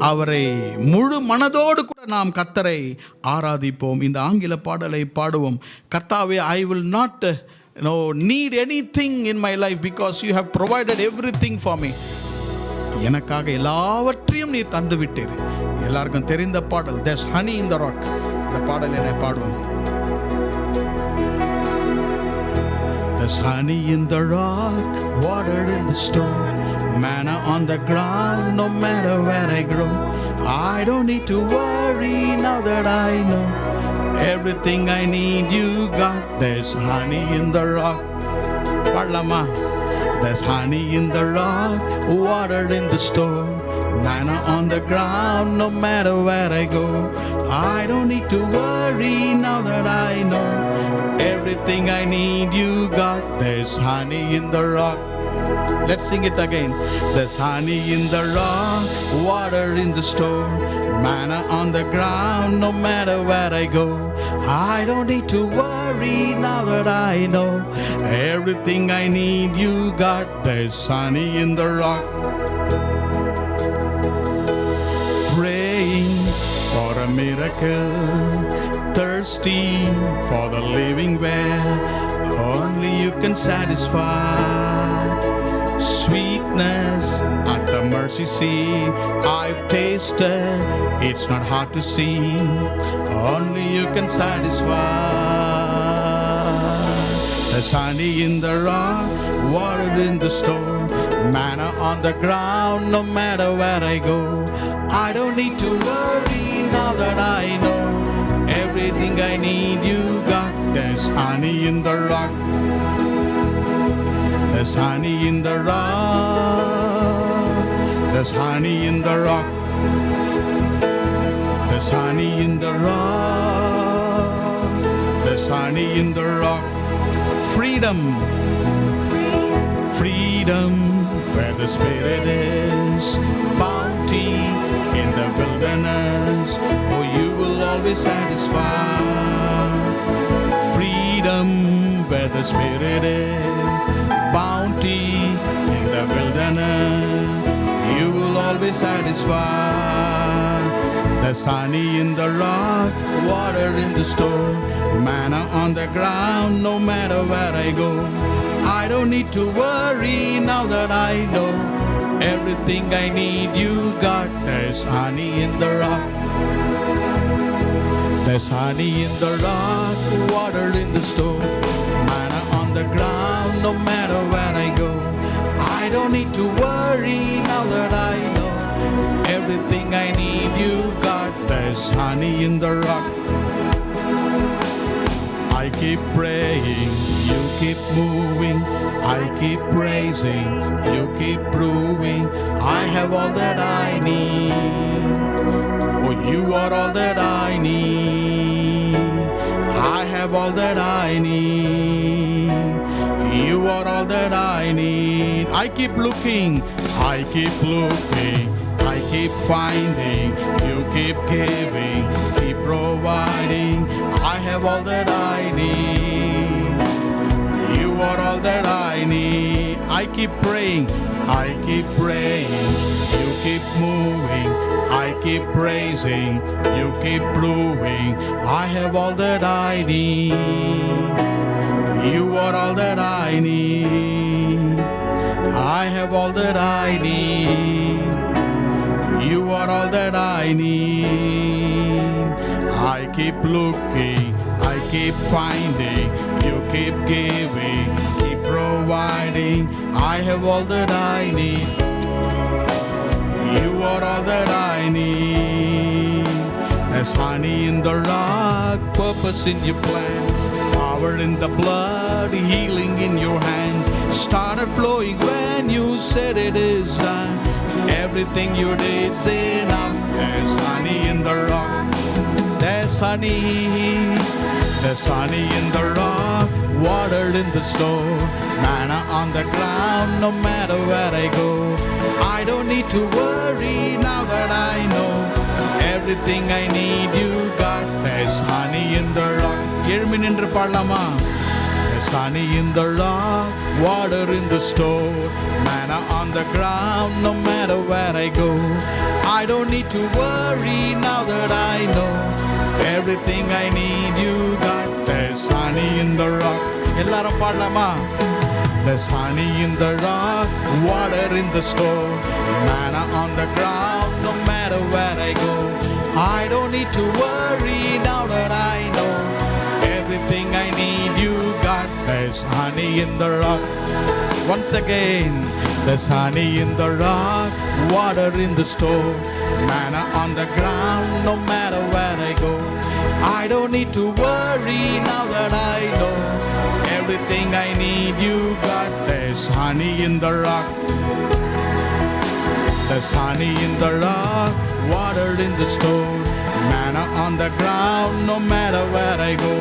அவரை முழு மனதோடு கூட நாம் கர்த்தரை ஆராதிப்போம். இந்த ஆங்கில பாடலை பாடுவோம். கர்த்தாவே, I will not need anything in my life because you have provided everything for me. எனக்காக எல்லாவற்றையும் நீ தந்து விட்டீர். எல்லாருக்கும் தெரிந்த பாடல், there's honey in the rock. இந்த பாடல் என்னை பாடுவோம். There's honey in the rock, water in the stone, manna on the ground, no matter where I grow. I don't need to worry now that I know everything I need you got. There's honey in the rock. Parlama. There's honey in the rock, water in the stone, manna on the ground, no matter where I go. I don't need to worry now that I know everything I need you got. There's honey in the rock. Let's sing it again. There's honey in the rock, water in the stone, manna on the ground, no matter where I go. I don't need to worry now that I know everything I need you got. There's honey in the rock. Praying for a miracle, thirsty for the living well, only you can satisfy. Sweetness at the mercy seat I've tasted, it's not hard to see, only you can satisfy. There's honey in the rock, water in the stone, manna on the ground, no matter where I go. I don't need to worry now that I know everything I need you got. There's honey in the rock. There's honey in the rock. There's honey in the rock. There's honey in the rock. There's honey in the rock. Freedom. Freedom where the Spirit is. Bounty in the wilderness. Oh, you will always satisfy. Freedom where the Spirit is. Bounty in the wilderness, you will always fully satisfied. There's honey in the rock, water in the store, manna on the ground, no matter where I go. I don't need to worry now that I know everything I need you got. There's honey in the rock. There's honey in the rock, water in the store, manna on the ground, no matter where I go. I don't need to worry now that I know everything I need you got. There's honey in the rock. I keep praying, you keep moving. I keep praising, you keep proving. I have all that I need. Oh, you are all that I need. I have all that I need. You are all that I need. I keep looking, I keep looking. I keep finding, you keep giving, keep providing. I have all that I need. You are all that I need. I keep praying, I keep praying. You keep moving, I keep praising. You keep proving. I have all that I need. You are all that I need. I have all that I need. You are all that I need. I keep looking, I keep finding. You keep giving, keep providing. I have all that I need. You are all that I need. There's honey in the rock, purpose in your plan, power in the blood, healing in your hands. Started flowing when you said it is done. Everything you did's enough. There's honey in the rock. There's honey. There's honey in the rock, water in the store, manna on the ground, no matter where I go. I don't need to worry now that I know everything I need you got. There's honey in the rock. எழுமி நின்று பாடலாமா? There's honey in the rock, water in the store, manna on the ground, no matter where I go. I don't need to worry now that I know everything I need you got. There's honey in the rock. எல்லாரும் பாடலாமா? There's honey in the rock, water in the store, manna on the ground, no matter where I go. I don't need to worry now that I know everything I need you got. There's honey in the rock. Once again, there's honey in the rock, water in the store, manna on the ground, no matter where I go. I don't need to worry now that I know everything I need you got. There's honey in the rock. There's honey in the rock, water in the store, manna on the ground, no matter where I go.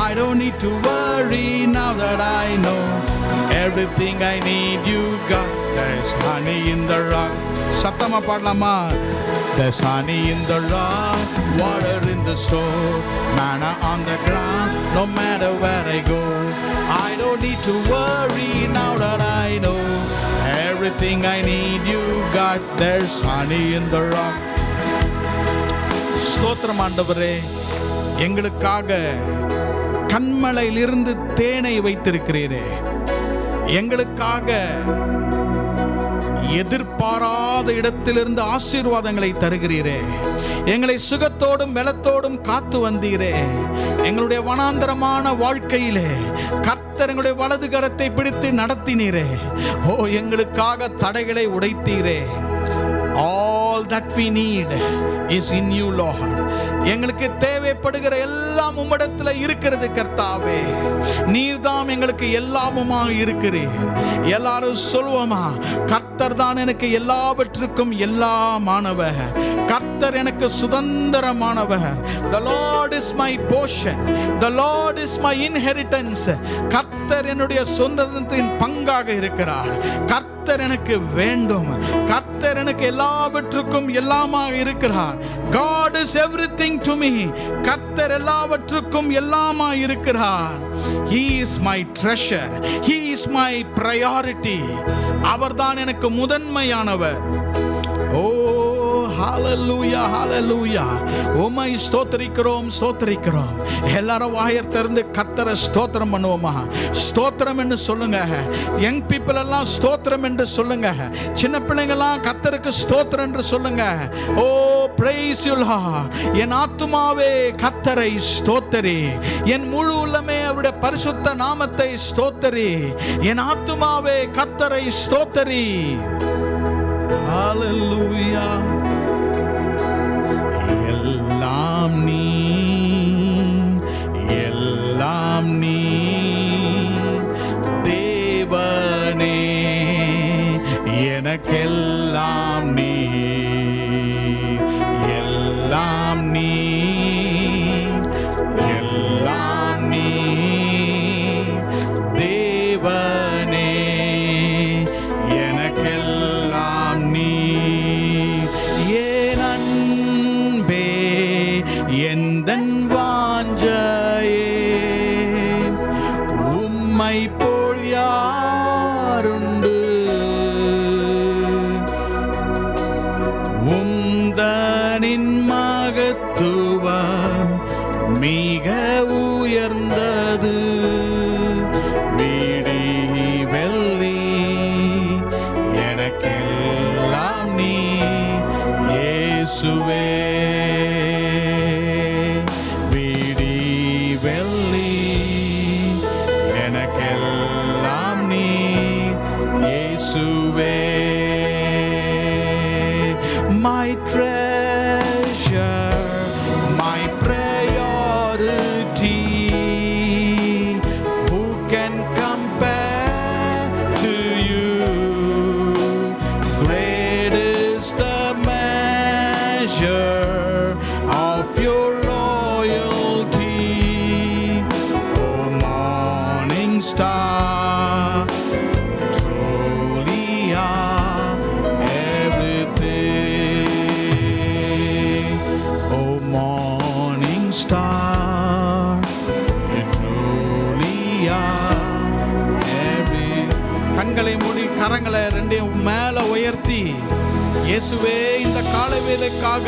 I don't need to worry now that I know everything I need you got. There's honey in the rock. சத்தமா பாடலாமா? There's honey in the rock, water in the store, manna on the ground, no matter where I go. I don't need to worry now that I know everything I need you got. There's honey in the rock. ஸ்தோத்திரம் ஆண்டவரே, எங்களுக்காக கண்மலையிலிருந்து தேனை வைத்திருக்கிறீரே, எங்களுக்காக எதிர்பாராத இடத்திலிருந்து ஆசீர்வாதங்களை தருகிறீரே, எங்களை சுகத்தோடும் பலத்தோடும் காத்து வந்தீரே. எங்களுடைய வனாந்தரமான வாழ்க்கையிலே கர்த்தர் எங்களுடைய வலது கரத்தை பிடித்து நடத்தினீரே. ஓ, எங்களுக்காக தடைகளை உடைத்தீரே. All that we need is in you, Lord. எங்களுக்கு தேவைப்படுகிற எல்லாம் உம்மிடத்துல இருக்கிறது கர்த்தாவே. நீர்தாம் எங்களுக்கு எல்லாமுமாக இருக்கிறீர். எல்லாரும் சொல்வோமா? கர்த்தர் தான் எனக்கு எல்லாவற்றுக்கும் எல்லாமானவர். கர்த்தர் எனக்கு சுதந்திரமானவர். The Lord is my portion. The Lord is my inheritance. கர்த்தர் என்னுடைய சொந்தத்தின் பங்காக இருக்கிறார். கர்த்தர் எனக்கு வேண்டும். கர்த்தர் எனக்கு எல்லாவற்றுக்கும் எல்லாமாக இருக்கிறார். God is everything to me. கர்த்தர் எல்லாவற்றுக்கும் எல்லாமாக இருக்கிறார். He is my treasure. He is my priority. அவர்தான் எனக்கு முதன்மையானவர். Oh, ஹalleluya ஹalleluya. உம்மை ஸ்தோத்திரிக்கிறோம் ஸ்தோத்திரிக்கிறோம். எல்லாரும் வாயை திறந்து கர்த்தரை ஸ்தோத்திரம் பண்ணுவோமா? ஸ்தோத்திரம் என்று சொல்லுங்க. யங் பீப்பிள் எல்லாம் ஸ்தோத்திரம் என்று சொல்லுங்க. சின்ன பிள்ளைங்கெல்லாம் கர்த்தருக்கு ஸ்தோத்திரம் என்று சொல்லுங்க. ஓ praise you Lord. என் ஆத்துமாவே கர்த்தரை ஸ்தோத்திரி, என் முழு உள்ளமே அவருடைய பரிசுத்த நாமத்தை ஸ்தோத்திரி. என் ஆத்துமாவே கர்த்தரை ஸ்தோத்திரி. ஹalleluya. எல்லாம் நீ, எல்லாம் நீ தேவனே, எனக்கெல்லாம் நீ, எல்லாம் நீ, எல்லாம் நீ தேவனே, எனக்கெல்லாம் நீ. ஏன் அன்பே எந்தன் வாஞ்சையே, உம்மை போல் யாருண்டு, உந்தனின் மகத்துவம் மிக உயர்ந்தது. விடி வெள்ளி எனக்கெல்லாம் நீ இயேசுவே. விடி வெள்ளி எனக்கெல்லாம் நீ இயேசுவே. My treasure, my priority, who can compare to you? Great is the measure of your loyalty, O morning star, truly are everything. O morning star, you truly are everything. கண்களை மூடி கரங்களை ரெண்டையும் மேல உயர்த்தி, இயேசுவே இந்த காலை வேளைக்காக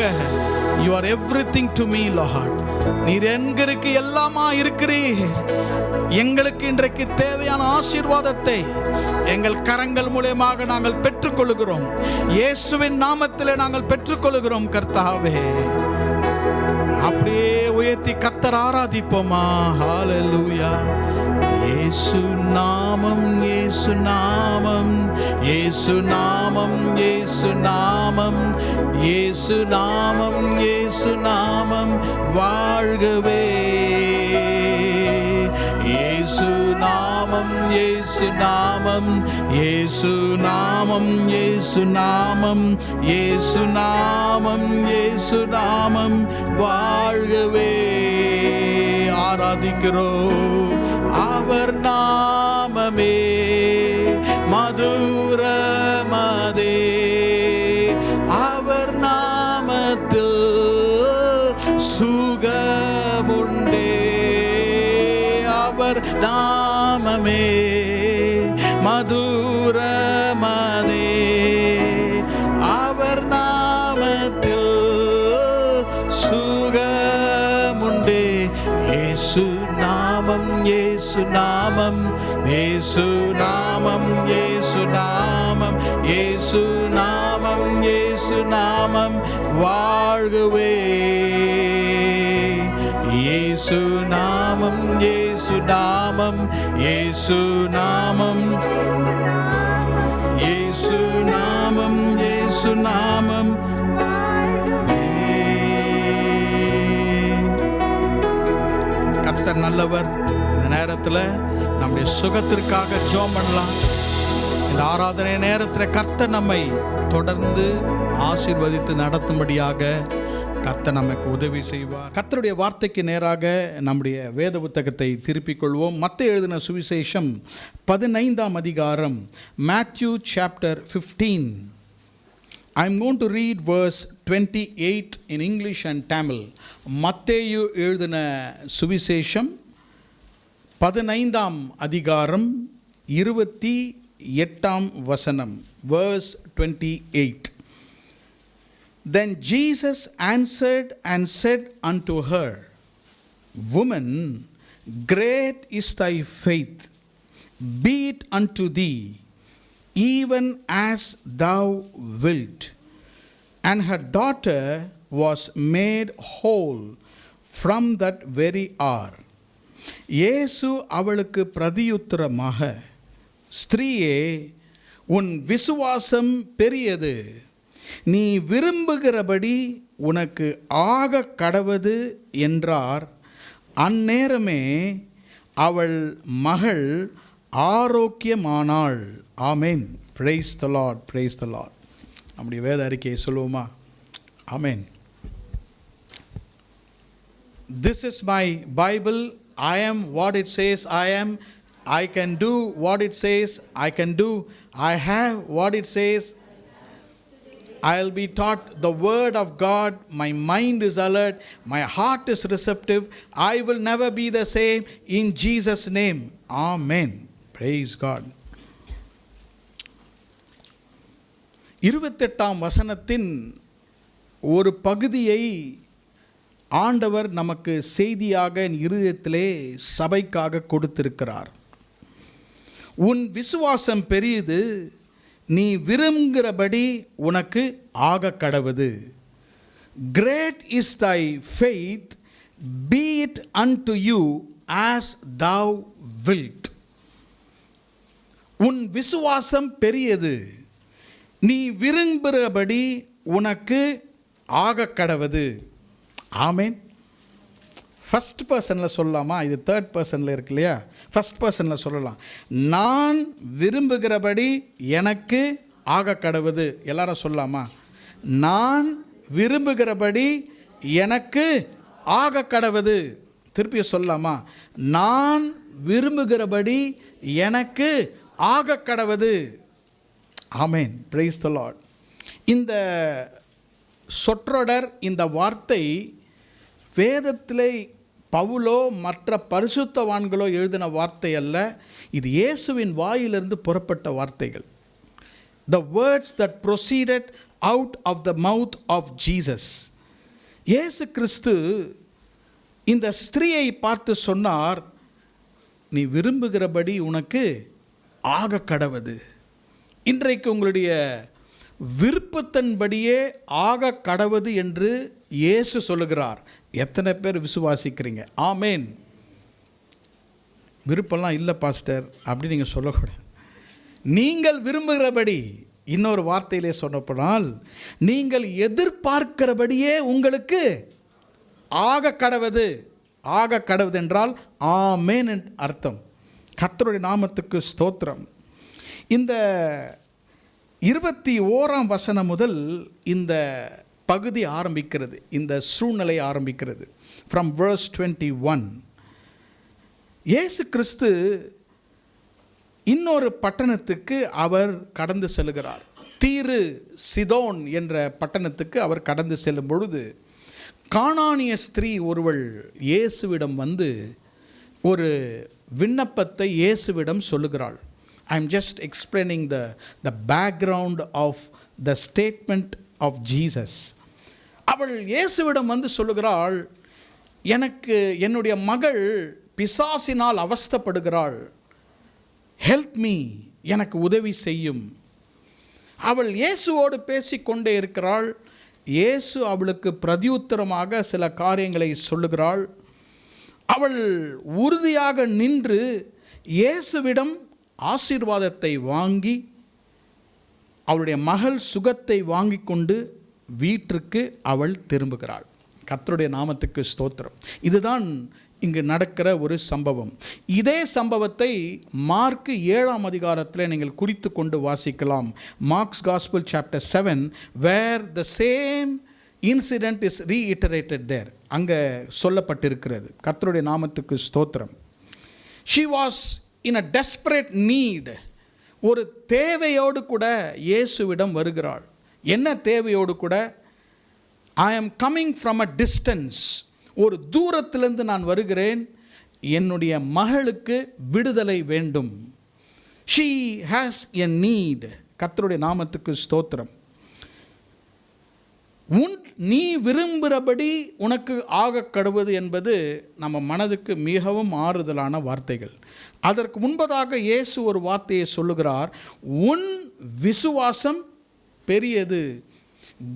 you are everything to me Lord. நீர் எங்களுக்கு எல்லாமா இருக்கிறீர். எங்களுக்கு இன்றைக்கு தேவையான ஆசீர்வாதத்தை எங்கள் கரங்கள் மூலமாக நாங்கள் பெற்றுக்கொள்கிறோம். இயேசுவின் நாமத்திலே நாங்கள் பெற்றுக்கொள்கிறோம் கர்த்தாவே. அப்படியே உயர்த்தி கர்த்தர் ஆராதிப்போமா? ஹalleluya. இயேசு நாமம், இயேசு நாமம், இயேசு நாமம், இயேசு நாமம், இயேசு நாமம், இயேசு நாமம் வாழ்கவே. இயேசு நாமம், இயேசு நாமம், இயேசு நாமம், இயேசு நாமம், இயேசு நாமம், இயேசு நாமம் வாழ்கவே. ஆராதிக்கிறோம். அவர் நாமமே மதுரமதே, அவர் நாமத்தில் சுகமுண்டே. அவர் நாமமே மதுரமதே, அவர் நாமத்தில் சுகமுண்டே. இயேசு நாமம், இயேசு நாமம், இயேசு நாமம், இயேசு நாமம், இயேசு நாமம், இயேசு நாமம் வாழ்கவே. இயேசு நாமம், இயேசு நாமம், இயேசு நாமம், இயேசு நாமம், இயேசு நாமம். கர்த்தர் நல்லவர். இந்த நேரத்தில் நம்முடைய சுகத்திற்காக ஜெபம் பண்ணலாம். இந்த ஆராதனை நேரத்தில் கர்த்தர் நம்மை தொடர்ந்து ஆசீர்வதித்து நடத்தும்படியாக கர்த்தர் நமக்கு உதவி செய்வார். கர்த்தருடைய வார்த்தைக்கு நேராக நம்முடைய வேத புத்தகத்தை திருப்பிக் கொள்வோம். மத்தேயு எழுதின சுவிசேஷம் 15ஆம் அதிகாரம், Matthew chapter 15. I'm going to read verse 28 in English and Tamil. மத்தேயு எழுதின சுவிசேஷம் 15ஆம் அதிகாரம் 28ஆம் வசனம், verse 28. Then Jesus answered and said unto her, Woman, great is thy faith, be it unto thee, even as thou wilt. And her daughter was made whole from that very hour. இயேசு அவளுக்கு பிரதியுத்தரமாக, ஸ்திரீயே, உன் விசுவாசம் பெரியது, நீ விரும்புகிறபடி உனக்கு ஆக கடவது என்றார். அந்நேரமே அவள் மகள் ஆரோக்கியமானாள். Amen. Praise the lord, praise the lord. நம்முடைய வேத அறிக்கையை சொல்லுவோமா? ஆமென். This is my Bible. I am what it says I am. I can do what it says I can do. I have what it says. I'll be taught the word of God. My mind is alert. My heart is receptive. I will never be the same in Jesus' name. Amen. Praise God. 28ஆம் வசனத்தின் ஒரு பகுதியை ஆண்டவர் நமக்கு செய்தியாக இருதயத்திலே சபைக்காக கொடுத்திருக்கிறார். உன் விசுவாசம் பெரியது, நீ விரும்புகிறபடி உனக்கு ஆக கடவது. Great is thy faith, be it unto you as thou wilt. உன் விசுவாசம் பெரியது, நீ விரும்புகிறபடி உனக்கு ஆக கடவது. ஆமென். ஃபர்ஸ்ட் பர்சனில் சொல்லலாமா? இது தேர்ட் பர்சனில் இருக்கு இல்லையா? ஃபர்ஸ்ட் பர்சனில் சொல்லலாம். நான் விரும்புகிறபடி எனக்கு ஆக கடவது. எல்லாரும் சொல்லலாமா? நான் விரும்புகிறபடி எனக்கு ஆக கடவது. திருப்பி சொல்லலாமா? நான் விரும்புகிறபடி எனக்கு ஆக கடவது. ஆமென். Praise the lord. இந்த சொற்றொடர், இந்த வார்த்தை வேதத்திலே பவுலோ மற்ற பரிசுத்தவான்களோ எழுதின வார்த்தை அல்ல. இது இயேசுவின் வாயிலிருந்து புறப்பட்ட வார்த்தைகள். The words that proceeded out of the mouth of Jesus. இயேசு கிறிஸ்து இந்த ஸ்திரீயை பார்த்து சொன்னார், நீ விரும்புகிறபடி உனக்கு ஆக கடவது. இன்றைக்கு உங்களுடைய விருப்பத்தின்படியே ஆக கடவது என்று இயேசு சொல்லுகிறார். எத்தனை பேர் விசுவாசிக்கிறீங்க? ஆமேன். விருப்பம்லாம் இல்லை பாஸ்டர் அப்படி நீங்கள் சொல்லக்கூடாது. நீங்கள் விரும்புகிறபடி, இன்னொரு வார்த்தையிலே சொல்லப்போனால், நீங்கள் எதிர்பார்க்கிறபடியே உங்களுக்கு ஆக கடவது. ஆக கடவது என்றால் ஆமேன் அர்த்தம். கர்த்தருடைய நாமத்துக்கு ஸ்தோத்திரம். இந்த 21ஆம் வசனம் முதல் இந்த பகுதி ஆரம்பிக்கிறது, இந்த சூழ்நிலை ஆரம்பிக்கிறது. From verse 21. இயேசு கிறிஸ்து இன்னொரு பட்டணத்துக்கு அவர் கடந்து செல்கிறார். தீரு சிதோன் என்ற பட்டணத்துக்கு அவர் கடந்து செல்லும் பொழுது கானானிய ஸ்திரீ ஒருவள் இயேசுவிடம் வந்து ஒரு விண்ணப்பத்தை இயேசுவிடம் சொல்லுகிறாள். I am just explaining the background of the statement of Jesus. அவள் இயேசுவிடம் வந்து சொல்லுகிறாள், எனக்கு என்னுடைய மகள் பிசாசினால் அவஸ்தைப்படுகிறாள், ஹெல்ப் மீ, எனக்கு உதவி செய்யும். அவள் இயேசுவோடு பேசிக்கொண்டே இருக்கிறாள். இயேசு அவளுக்கு பிரதியுத்தரமாக சில காரியங்களை சொல்லுகிறாள். அவள் உறுதியாக நின்று இயேசுவிடம் ஆசீர்வாதத்தை வாங்கி அவளுடைய மகள் சுகத்தை வாங்கி கொண்டு வீட்டிற்கு அவள் திரும்புகிறாள். கர்த்தருடைய நாமத்துக்கு ஸ்தோத்திரம். இதுதான் இங்கு நடக்கிற ஒரு சம்பவம். இதே சம்பவத்தை மார்க் 7ஆம் அதிகாரத்தில் நீங்கள் குறித்து கொண்டு வாசிக்கலாம். Mark's gospel chapter 7 where the same incident is reiterated there. அங்கே சொல்லப்பட்டிருக்கிறது. கர்த்தருடைய நாமத்துக்கு ஸ்தோத்திரம். She was in a desperate need. ஒரு தேவையோடு கூட இயேசுவிடம் வருகிறாள். என்ன தேவையோடு கூட? I am coming from a distance. ஒரு தூரத்திலிருந்து நான் வருகிறேன், என்னுடைய மகளுக்கு விடுதலை வேண்டும். She has a need. கர்த்தருடைய நாமத்துக்கு ஸ்தோத்திரம். நீ விரும்புகிறபடி உனக்கு ஆக கடவுது என்பது நம்ம மனதுக்கு மிகவும் ஆறுதலான வார்த்தைகள். அதற்கு முன்பதாக இயேசு ஒரு வார்த்தையை சொல்லுகிறார், உன் விசுவாசம் பெரியது.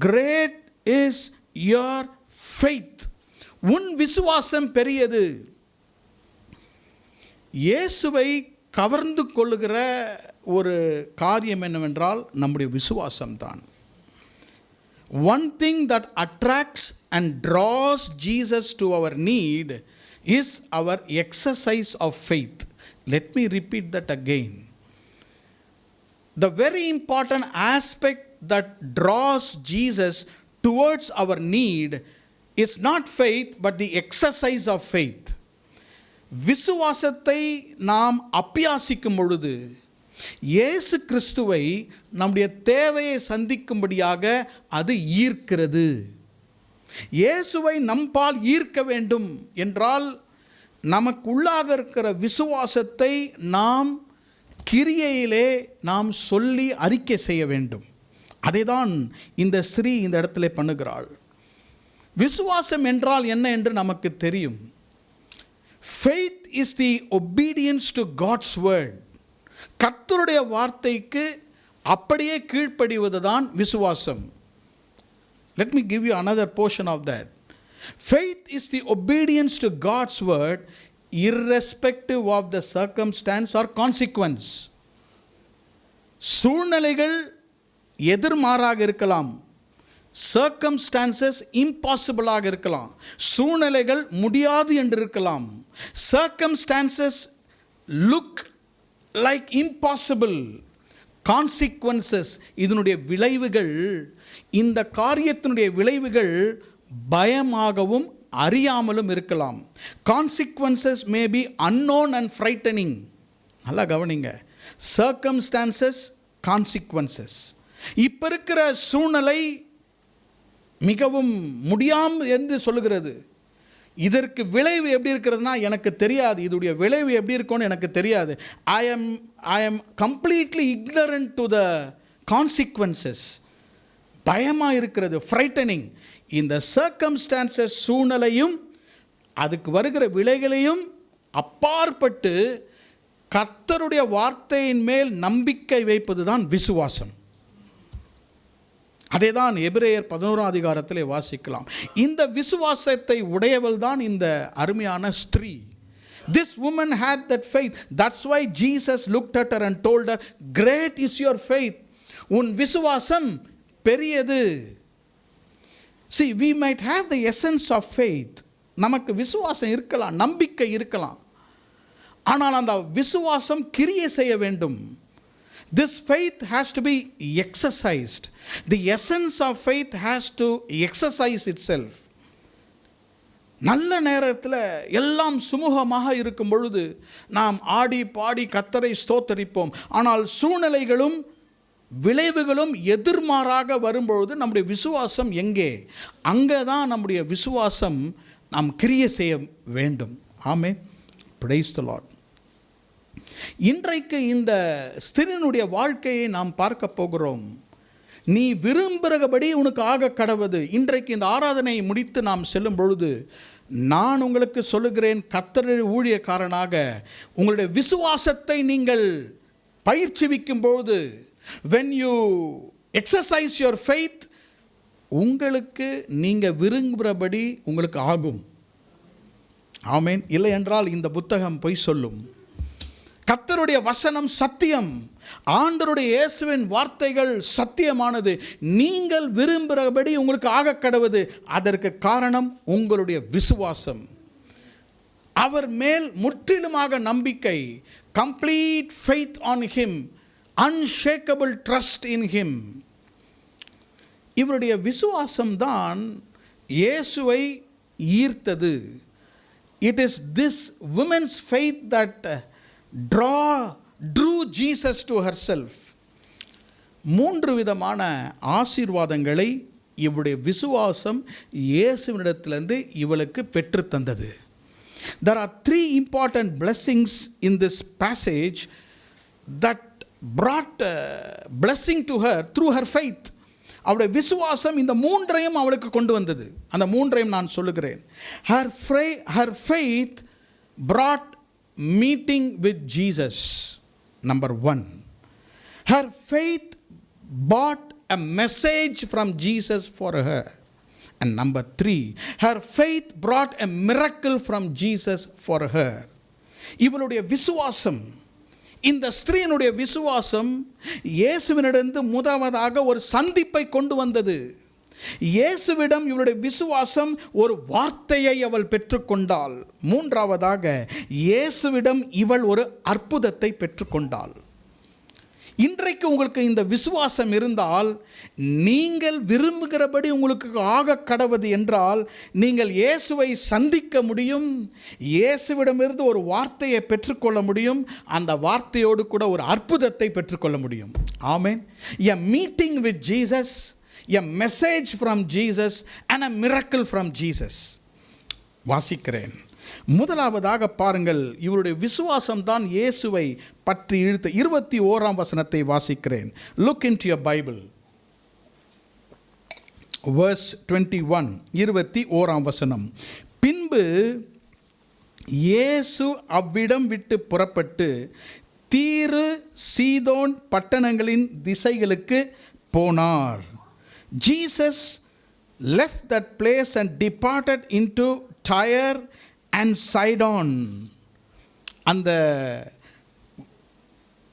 Great is your faith. உன் விசுவாசம் பெரியது. இயேசுவை கவர்ந்து கொள்ளுகிற ஒரு காரியம் என்னவென்றால் நம்முடைய விசுவாசம்தான். One thing that attracts and draws Jesus to our need is our exercise of faith. Let me repeat that again. The very important aspect that draws Jesus towards our need is not faith but the exercise of faith. விசுவாசத்தை நாம் அபியாசிக்கும் பொழுது இயேசு கிறிஸ்துவை நம்முடைய தேவையை சந்திக்கும்படியாக அது ஈர்க்கிறது. இயேசுவை நம்பால் ஈர்க்க வேண்டும் என்றால் நமக்குள்ளாக இருக்கிற விசுவாசத்தை நாம் கிரியையிலே நாம் சொல்லி அறிக்கை செய்ய வேண்டும். அதை தான் இந்த ஸ்திரீ இந்த இடத்துல பண்ணுகிறாள். விசுவாசம் என்றால் என்ன என்று நமக்கு தெரியும். Faith is the obedience to God's word. கர்த்தருடைய வார்த்தைக்கு அப்படியே கீழ்ப்படிவதுதான் விசுவாசம். Let me give you another portion of that. Faith is the obedience to God's word irrespective of the circumstance or consequence. சூழ்நிலைகள் எதிர்மாறாக இருக்கலாம், சர்க்கம்ஸ்டான்சஸ் இம்பாசிபிளாக இருக்கலாம், சூழ்நிலைகள் முடியாது என்று இருக்கலாம், circumstances look like impossible, consequences இதனுடைய விளைவுகள், இந்த காரியத்தினுடைய விளைவுகள் பயமாகவும் அறியாமலும் இருக்கலாம். Consequences may be unknown and frightening. நல்லா கவனிங்க, சர்க்கம்ஸ்டான்சஸ், கான்சிக்வன்சஸ். இப்போ இருக்கிற சூழ்நிலை மிகவும் முடியாமல் என்று சொல்லுகிறது. இதற்கு விளைவு எப்படி இருக்கிறதுனா எனக்கு தெரியாது, இதோடைய விளைவு எப்படி இருக்கும்னு எனக்கு தெரியாது. I am completely ignorant to the consequences. பயமாக இருக்கிறது, ஃப்ரைட்டனிங். இந்த சர்க்கம்ஸ்டான்சஸ் சூழ்நிலையும் அதுக்கு வருகிற விளைவுகளையும் அப்பாற்பட்டு கர்த்தருடைய வார்த்தையின் மேல் நம்பிக்கை வைப்பது தான் விசுவாசம். அதே தான் எபிரேயர் 11ஆம் அதிகாரத்திலே வாசிக்கலாம். இந்த விசுவாசத்தை உடையவள் தான் இந்த அருமையான ஸ்திரீ. This woman had that faith. That's why Jesus looked at her and told her, great is your faith. உன் விசுவாசம் பெரியது. See, we might have the essence of faith. நமக்கு விசுவாசம் இருக்கலாம், நம்பிக்கை இருக்கலாம், ஆனால் அந்த விசுவாசம் கிரியை செய்ய வேண்டும். This faith has to be exercised. The essence of faith has to exercise itself. நல்ல நேரத்தில் எல்லாம் சுமூகமாக இருக்கும் பொழுது நாம் ஆடி பாடி கர்த்தரை ஸ்தோத்தரிப்போம். ஆனால் சூழ்நிலைகளும் விளைவுகளும் எதிர்மாறாக வரும்பொழுது நம்முடைய விசுவாசம் எங்கே? அங்கே தான் நம்முடைய விசுவாசம் நாம் கிரியை செய்ய வேண்டும். ஆமென். Praise the lord. இன்றைக்கு இந்த ஸ்திரீனுடைய வாழ்க்கையை நாம் பார்க்க போகிறோம். நீ விரும்புகிறபடி உனக்கு ஆக கடவுது. இன்றைக்கு இந்த ஆராதனை முடித்து நாம் செல்லும் பொழுது நான் உங்களுக்கு சொல்லுகிறேன், கர்த்தருடைய ஊழியக்காரனாக உங்களுடைய விசுவாசத்தை நீங்கள் பயிற்சிவிக்கும் பொழுது, when you exercise your faith, உங்களுக்கு நீங்கள் விரும்புகிறபடி உங்களுக்கு ஆகும். ஆமென். இல்லை என்றால் இந்த புத்தகம் பொய் சொல்லும். கர்த்தருடைய வசனம் சத்தியம். ஆண்டவருடைய இயேசுவின் வார்த்தைகள் சத்தியமானது. நீங்கள் விரும்புகிறபடி உங்களுக்கு ஆக கடவுது. அதற்கு காரணம் உங்களுடைய விசுவாசம். அவர் மேல் முற்றிலுமாக நம்பிக்கை. Complete faith on him, unshakeable trust in him. இவருடைய விசுவாசம்தான் இயேசுவை ஈர்த்தது. It is this woman's faith that drew Jesus to herself. 3 விதமான ஆசீர்வாதங்களை இவருடைய விசுவாசம் இயேசுவினிடத்திலிருந்து இவளுக்கு பெற்று தந்தது. There are 3 important blessings in this passage that brought blessing to her through her faith. அவளுடைய விசுவாசம் இந்த மூன்றையும் அவளுக்கு கொண்டு வந்தது. அந்த மூன்றையும் நான் சொல்லுகிறேன். her faith brought meeting with Jesus, number 1. Her faith brought a message from Jesus for her, and number 3, her faith brought a miracle from Jesus for her. இவளுடைய விசுவாசம், இந்த ஸ்திரீனுடைய விசுவாசம் இயேசுவினிடந்து முதலாவதாக ஒரு சந்திப்பை கொண்டு வந்தது. இயேசுவிடம் இவளுடைய விசுவாசம் ஒரு வார்த்தையை அவள் பெற்றுக்கொண்டாள். மூன்றாவதாக இயேசுவிடம் இவள் ஒரு அற்புதத்தை பெற்றுக்கொண்டாள். இன்றைக்கு உங்களுக்கு இந்த விசுவாசம் இருந்தால், நீங்கள் விரும்புகிறபடி உங்களுக்கு ஆக கடவது என்றால், நீங்கள் இயேசுவை சந்திக்க முடியும், இயேசுவிடமிருந்து ஒரு வார்த்தையை பெற்றுக்கொள்ள முடியும், அந்த வார்த்தையோடு கூட ஒரு அற்புதத்தை பெற்றுக்கொள்ள முடியும். ஆமென். A meeting with Jesus, a message from Jesus and a miracle from Jesus. வாசிக்கிறேன். முதலாவதாக பாருங்கள், இவருடைய விசுவாசம் தான் இயேசுவை பற்றி இழுத்த 21ஆம் வசனத்தை வாசிக்கிறேன். Look into your Bible, verse 21, 21ஆம் வசனம். பின்பு இயேசு அவ்விடம் விட்டு புறப்பட்டு தீரு சீதோன் பட்டணங்களின் திசைகளுக்கு போனார். Jesus left that place and departed into Tyre and Sidon. அந்த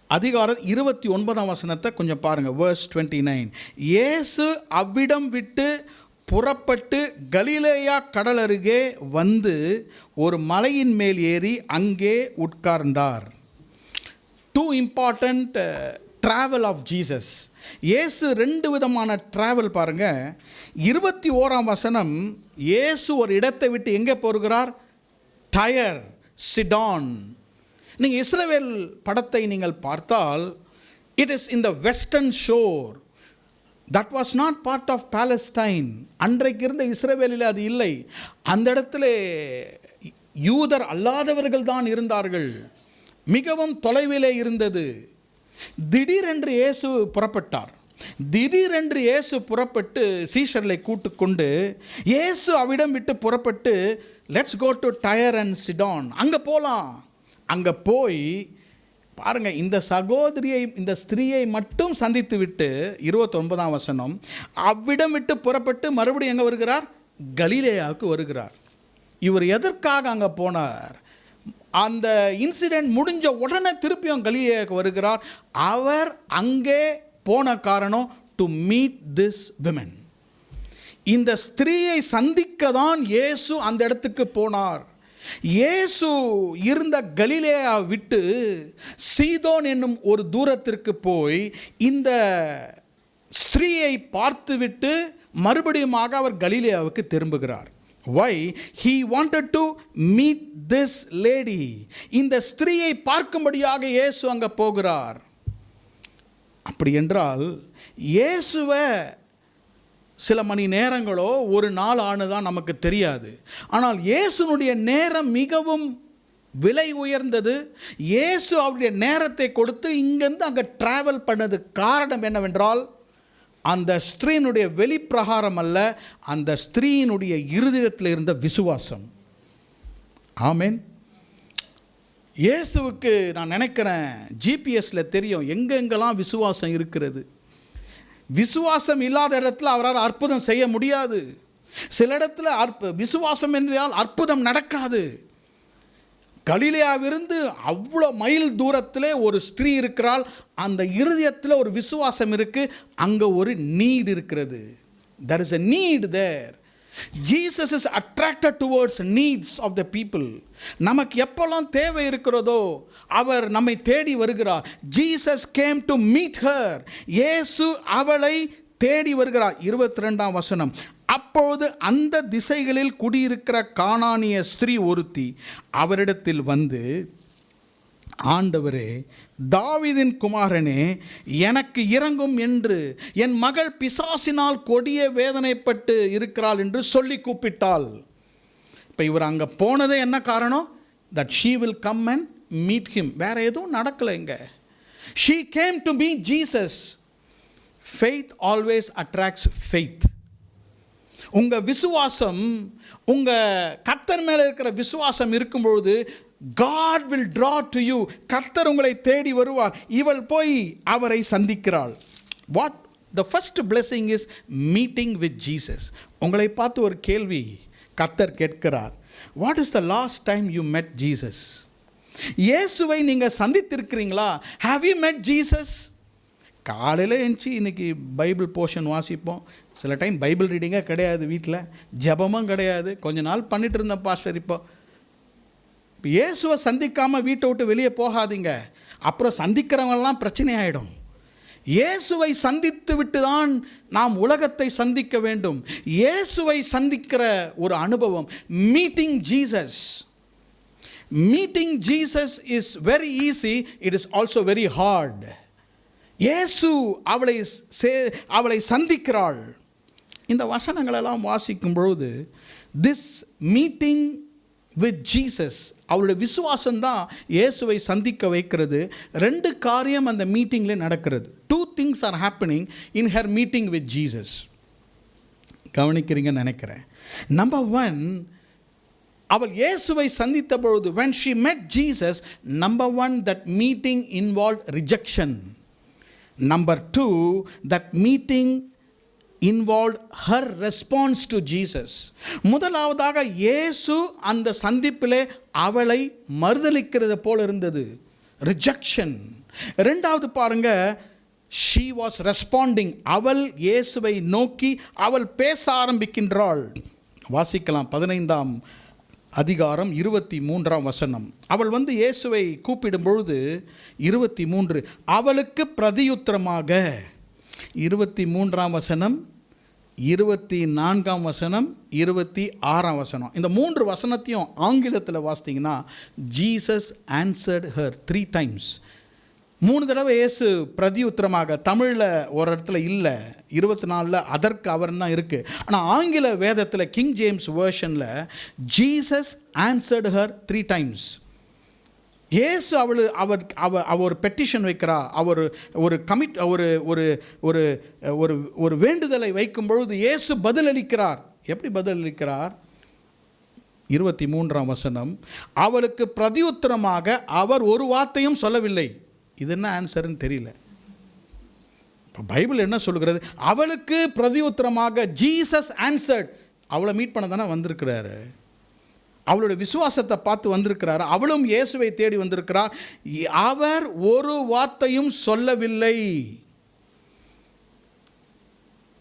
அதிகாரம் 29ஆம் வசனத்தை கொஞ்சம் பாருங்கள். verse 29. இயேசு அவ்விடம் விட்டு புறப்பட்டு கலிலேயா கடல் அருகே வந்து ஒரு மலையின் மேல் ஏறி அங்கே உட்கார்ந்தார். Two important travel of Jesus. இயேசு 2 விதமான டிராவல் பாருங்க. 21ஆம் வசனம், இயேசு ஒரு இடத்தை விட்டு எங்கே போகிறார்? Tyre, Sidon. நீங்கள் இஸ்ரவேல் படத்தை நீங்கள் பார்த்தால், it is in the western shore. That was not part of Palestine. அன்றைக்கு இருந்த இஸ்ரவேலில் அது இல்லை. அந்த இடத்துல யூதர் அல்லாதவர்கள் தான் இருந்தார்கள். மிகவும் தொலைவிலே இருந்தது. திடீரென்று இயேசு புறப்பட்டார். திடீரென்று இயேசு புறப்பட்டு சீஷர்களை கூட்டுக்கொண்டு இயேசு அவ்விடம் விட்டு புறப்பட்டு let's go to Tyre and Sidon, அங்கே போகலாம். அங்கே போய் பாருங்கள், இந்த சகோதரியை, இந்த ஸ்திரீயை மட்டும் சந்தித்து விட்டு 29ஆம் வசனம், அவ்விடம் விட்டு புறப்பட்டு மறுபடியும் எங்கே வருகிறார்? கலிலேயாவுக்கு வருகிறார். இவர் எதற்காக அங்கே போனார்? அந்த இன்சிடென்ட் முடிஞ்ச உடனே திருப்பியும் கலிலேயாவுக்கு வருகிறார். அவர் அங்கே போன காரணம் டு மீட் திஸ் விமன். இந்த ஸ்திரீயை சந்திக்க தான் இயேசு அந்த இடத்துக்கு போனார். இயேசு இருந்த கலிலேயா விட்டு சீதோன் என்னும் ஒரு தூரத்திற்கு போய் இந்த ஸ்திரீயை பார்த்துவிட்டு மறுபடியுமாக அவர் கலிலேயாவுக்கு திரும்புகிறார். Why? He wanted to meet this lady. இந்த ஸ்திரீயை பார்க்கும்படியாக இயேசு அங்கே போகிறார். அப்படி என்றால் இயேசுவை சில மணி நேரங்களோ ஒரு நாள் ஆணுதான் நமக்கு தெரியாது. ஆனால் இயேசுனுடைய நேரம் மிகவும் விலை உயர்ந்தது. இயேசு அவருடைய நேரத்தை கொடுத்து இங்கேருந்து அங்கே டிராவல் பண்ணது காரணம் என்னவென்றால், அந்த ஸ்திரீனுடைய வெளிப்பிரகாரம் அல்ல, அந்த ஸ்திரீயினுடைய இருதயத்தில் இருந்த விசுவாசம். ஆமென். இயேசுவுக்கு நான் நினைக்கிறேன் ஜிபிஎஸ்ல தெரியும் எங்கெங்கெல்லாம் விசுவாசம் இருக்கிறது. விசுவாசம் இல்லாத இடத்துல அவரால் அற்புதம் செய்ய முடியாது. சில இடத்துல விசுவாசம் என்றால் அற்புதம் நடக்காது. கலிலேயாவிலிருந்து அவ்வளோ மைல் தூரத்தில் ஒரு ஸ்திரீ இருக்கிறாள். அந்த இருதயத்தில் ஒரு விசுவாசம் இருக்குது. அங்கே ஒரு நீட் இருக்கிறது. there is a need there. Jesus is attracted towards needs of the people. நமக்கு எப்பெல்லாம் தேவை இருக்கிறதோ அவர் நம்மை தேடி வருகிறார். Jesus came to meet her. இயேசு அவளை தேடி வருகிறார். 22ஆம் வசனம். அப்போது அந்த திசைகளில் குடியிருக்கிற கானானிய ஸ்திரீ ஒருத்தி அவரிடத்தில் வந்து, ஆண்டவரே, தாவீதின் குமாரனே, எனக்கு இரங்கும் என்று என் மகள் பிசாசினால் கொடிய வேதனைப்பட்டு இருக்கிறாள் என்று சொல்லி கூப்பிட்டாள். இப்போ இவர் அங்கே போனதே என்ன காரணம்? That she will come and meet him. வேற எதுவும் நடக்கலை. இங்கே she came to meet Jesus. Faith always attracts faith. உங்கள் விசுவாசம், உங்கள் கர்த்தர் மேலே இருக்கிற விசுவாசம் இருக்கும்பொழுது God will draw to you. கர்த்தர் உங்களை தேடி வருவார். இவள் போய் அவரை சந்திக்கிறாள். What the first blessing is meeting with Jesus. உங்களை பார்த்து ஒரு கேள்வி கர்த்தர் கேட்கிறார். What is the last time you met Jesus? இயேசுவை நீங்கள் சந்தித்திருக்கிறீங்களா? Have you met Jesus? காலையில் எழுந்துச்சி இன்றைக்கி பைபிள் போர்ஷன் வாசிப்போம். சில டைம் பைபிள் ரீடிங்கே கிடையாது, வீட்டில் ஜெபமும் கிடையாது. கொஞ்ச நாள் பண்ணிட்டு இருந்தேன் பாஸ்டர். இப்போ இயேசுவை சந்திக்காமல் வீட்டை விட்டு வெளியே போகாதீங்க, அப்புறம் சந்திக்கிறவங்கெல்லாம் பிரச்சனை ஆகிடும். இயேசுவை சந்தித்து விட்டு தான் நாம் உலகத்தை சந்திக்க வேண்டும். இயேசுவை சந்திக்கிற ஒரு அனுபவம், meeting Jesus. Meeting Jesus is very easy, it is also very hard. இயேசு அவளை சந்திக்கிறாள். இந்த வசனங்களெல்லாம் வாசிக்கும் பொழுது திஸ் மீட்டிங் வித் ஜீசஸ், அவளுடைய விசுவாசம்தான் இயேசுவை சந்திக்க வைக்கிறது. 2 காரியம் அந்த மீட்டிங்கில் நடக்கிறது. 2 things are happening in her meeting with Jesus. கவனிக்கிறீங்கன்னு நினைக்கிறேன். நம்பர் 1, அவள் இயேசுவை சந்தித்த பொழுது when she met Jesus, number 1, that meeting involved rejection. Number 2, that meeting involved her response to Jesus. முதலாவதாக இயேசு அந்த சந்திப்பிலே அவளை மறுதலிக்கிறது போல இருந்தது, rejection. இரண்டாவது பாருங்க, she was responding. அவள் இயேசுவை நோக்கி அவள் பேச ஆரம்பிக்கின்றாள். வாசிக்கலாம் 15ஆம் அதிகாரம் 23ஆம் வசனம். அவள் வந்து இயேசுவை கூப்பிடும் பொழுது 23, அவளுக்கு பிரதியுத்தரமாக 23ஆம் வசனம், 24ஆம் வசனம், 26ஆம் வசனம். இந்த 3 வசனத்தையும் ஆங்கிலத்தில் வாசித்தீங்கன்னா ஜீசஸ் ஆன்சர்ட் ஹர் 3 times. 3 தடவை இயேசு பிரதியுத்தரமாக. தமிழில் ஒரு இடத்துல இல்லை, 24ல் அதற்கு அவர் தான் இருக்குது. ஆனால் ஆங்கில வேதத்தில் கிங் ஜேம்ஸ் வேர்ஷனில் ஜீசஸ் ஆன்சர்ட் ஹர் 3 times. இயேசு அவர் ஒரு பெட்டிஷன் வைக்கிறா, அவர் ஒரு ஒரு வேண்டுதலை வைக்கும் பொழுது இயேசு பதிலளிக்கிறார். எப்படி பதிலளிக்கிறார்? 23ஆம் வசனம், அவளுக்கு பிரதியுத்தரமாக அவர் ஒரு வார்த்தையும் சொல்லவில்லை. இது என்ன ஆன்சர்னு தெரியல. இப்போ பைபிள் என்ன சொல்லுகிறது? அவளுக்கு பிரதியுத்தரமாக ஜீசஸ் ஆன்சர்ட். அவளை மீட் பண்ண தானே வந்திருக்கிறாரு, அவளுடைய விசுவாசத்தை பார்த்து வந்திருக்கிறார். அவளும் இயேசுவை தேடி வந்திருக்கிறார். அவர் ஒரு வார்த்தையும் சொல்லவில்லை.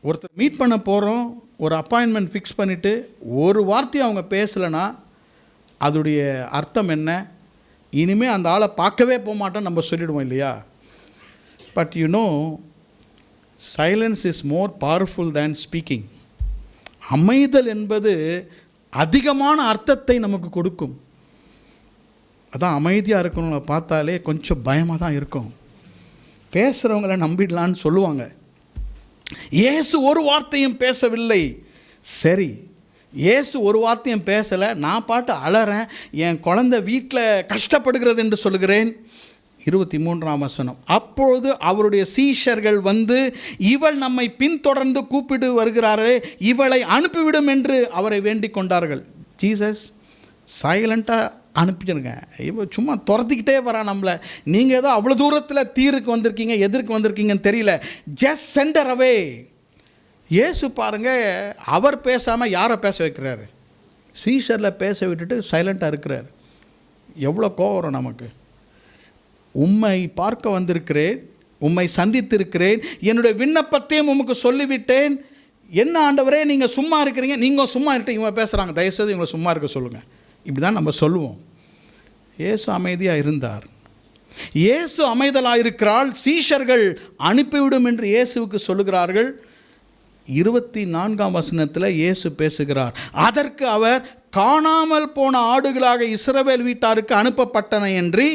ஒருத்தர் மீட் பண்ண போகிறோம், ஒரு அப்பாயின்மெண்ட் ஃபிக்ஸ் பண்ணிவிட்டு ஒரு வார்த்தையும் அவங்க பேசலைன்னா அதோடைய அர்த்தம் என்ன? இனிமேல் அந்த ஆளை பார்க்கவே போக மாட்டோம் நம்ம சொல்லிடுவோம் இல்லையா? But you know, silence is more powerful than speaking. அமைதல் என்பது அதிகமான அர்த்தத்தை நமக்கு கொடுக்கும். அதான் அமைதியாக இருக்கணும் பார்த்தாலே கொஞ்சம் பயமாக தான் இருக்கும். பேசுகிறவங்கள நம்பிடலான்னு சொல்லுவாங்க. இயேசு ஒரு வார்த்தையும் பேசவில்லை. சரி, இயேசு ஒரு வார்த்தையும் பேசலை, நான் பாட்டு அலறேன், என் குழந்தை வீட்டில் கஷ்டப்படுகிறது என்று சொல்கிறேன். 23ஆம் வசனம், அப்பொழுது அவருடைய சீஷர்கள் வந்து இவள் நம்மை பின்தொடர்ந்து கூப்பிட்டு வருகிறாரே, இவளை அனுப்பிவிடும் என்று அவரை வேண்டிக் கொண்டார்கள். ஜீசஸ் சைலண்ட்டாக அனுப்பிச்சிருங்க, இவ சும்மா துரத்திக்கிட்டே வரா நம்மளை, நீங்கள் ஏதோ அவ்வளோ தூரத்தில் தீருக்கு வந்திருக்கீங்க, எதற்கு வந்திருக்கீங்கன்னு தெரியல, ஜஸ்ட் சென்ட் ஹர் அவே. இயேசு பாருங்கள், அவர் பேசாமல் யாரை பேச வைக்கிறாரு? சீஷரில் பேச விட்டுட்டு சைலண்ட்டாக இருக்கிறார். எவ்வளோ கோவம் வரும் நமக்கு. உம்மை பார்க்க வந்திருக்கிறேன், உம்மை சந்தித்திருக்கிறேன், என்னுடைய விண்ணப்பத்தையும் உமக்கு சொல்லிவிட்டேன், என்ன ஆண்டவரே நீங்கள் சும்மா இருக்கிறீங்க, நீங்கள் சும்மா இருட்டு இவங்க பேசுகிறாங்க, தயவுசெய்து இவங்களை சும்மா இருக்க சொல்லுங்கள். இப்படி தான் நம்ம சொல்லுவோம். இயேசு அமைதியாக இருந்தார். இயேசு அமைதலாக இருக்கிறாள். சீஷர்கள் அனுப்பிவிடும் என்று இயேசுவுக்கு சொல்லுகிறார்கள். 24ஆம் வசனத்தில் இயேசு பேசுகிறார். அதற்கு அவர், காணாமல் போன ஆடுகளாக இஸ்ரவேல் வீட்டாருக்கு அனுப்பப்பட்டன என்று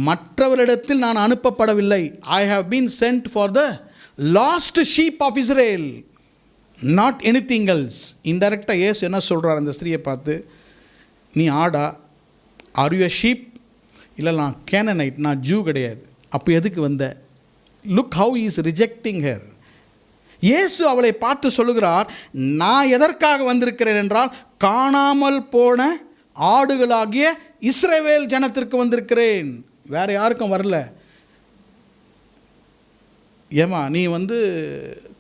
மற்றவரிடத்தில் நான் அனுப்பப்படவில்லை. I have been sent for the lost sheep of Israel, not anything else. இன்டெரக்டாக இயேசு என்ன சொல்கிறார் அந்த ஸ்திரியை பார்த்து? நீ ஆடா? Are you a sheep? இல்லை, நான் கேனனைட், நான் ஜூ கிடையாது. அப்போ எதுக்கு வந்த? Look how is rejecting her. இயேசு அவளை பார்த்து சொல்லுகிறார், நான் எதற்காக வந்திருக்கிறேன் என்றால் காணாமல் போன ஆடுகளாகிய இஸ்ரவேல் ஜனத்திற்கு வந்திருக்கிறேன், வேற யாருக்கும் வரல. ஏமா நீ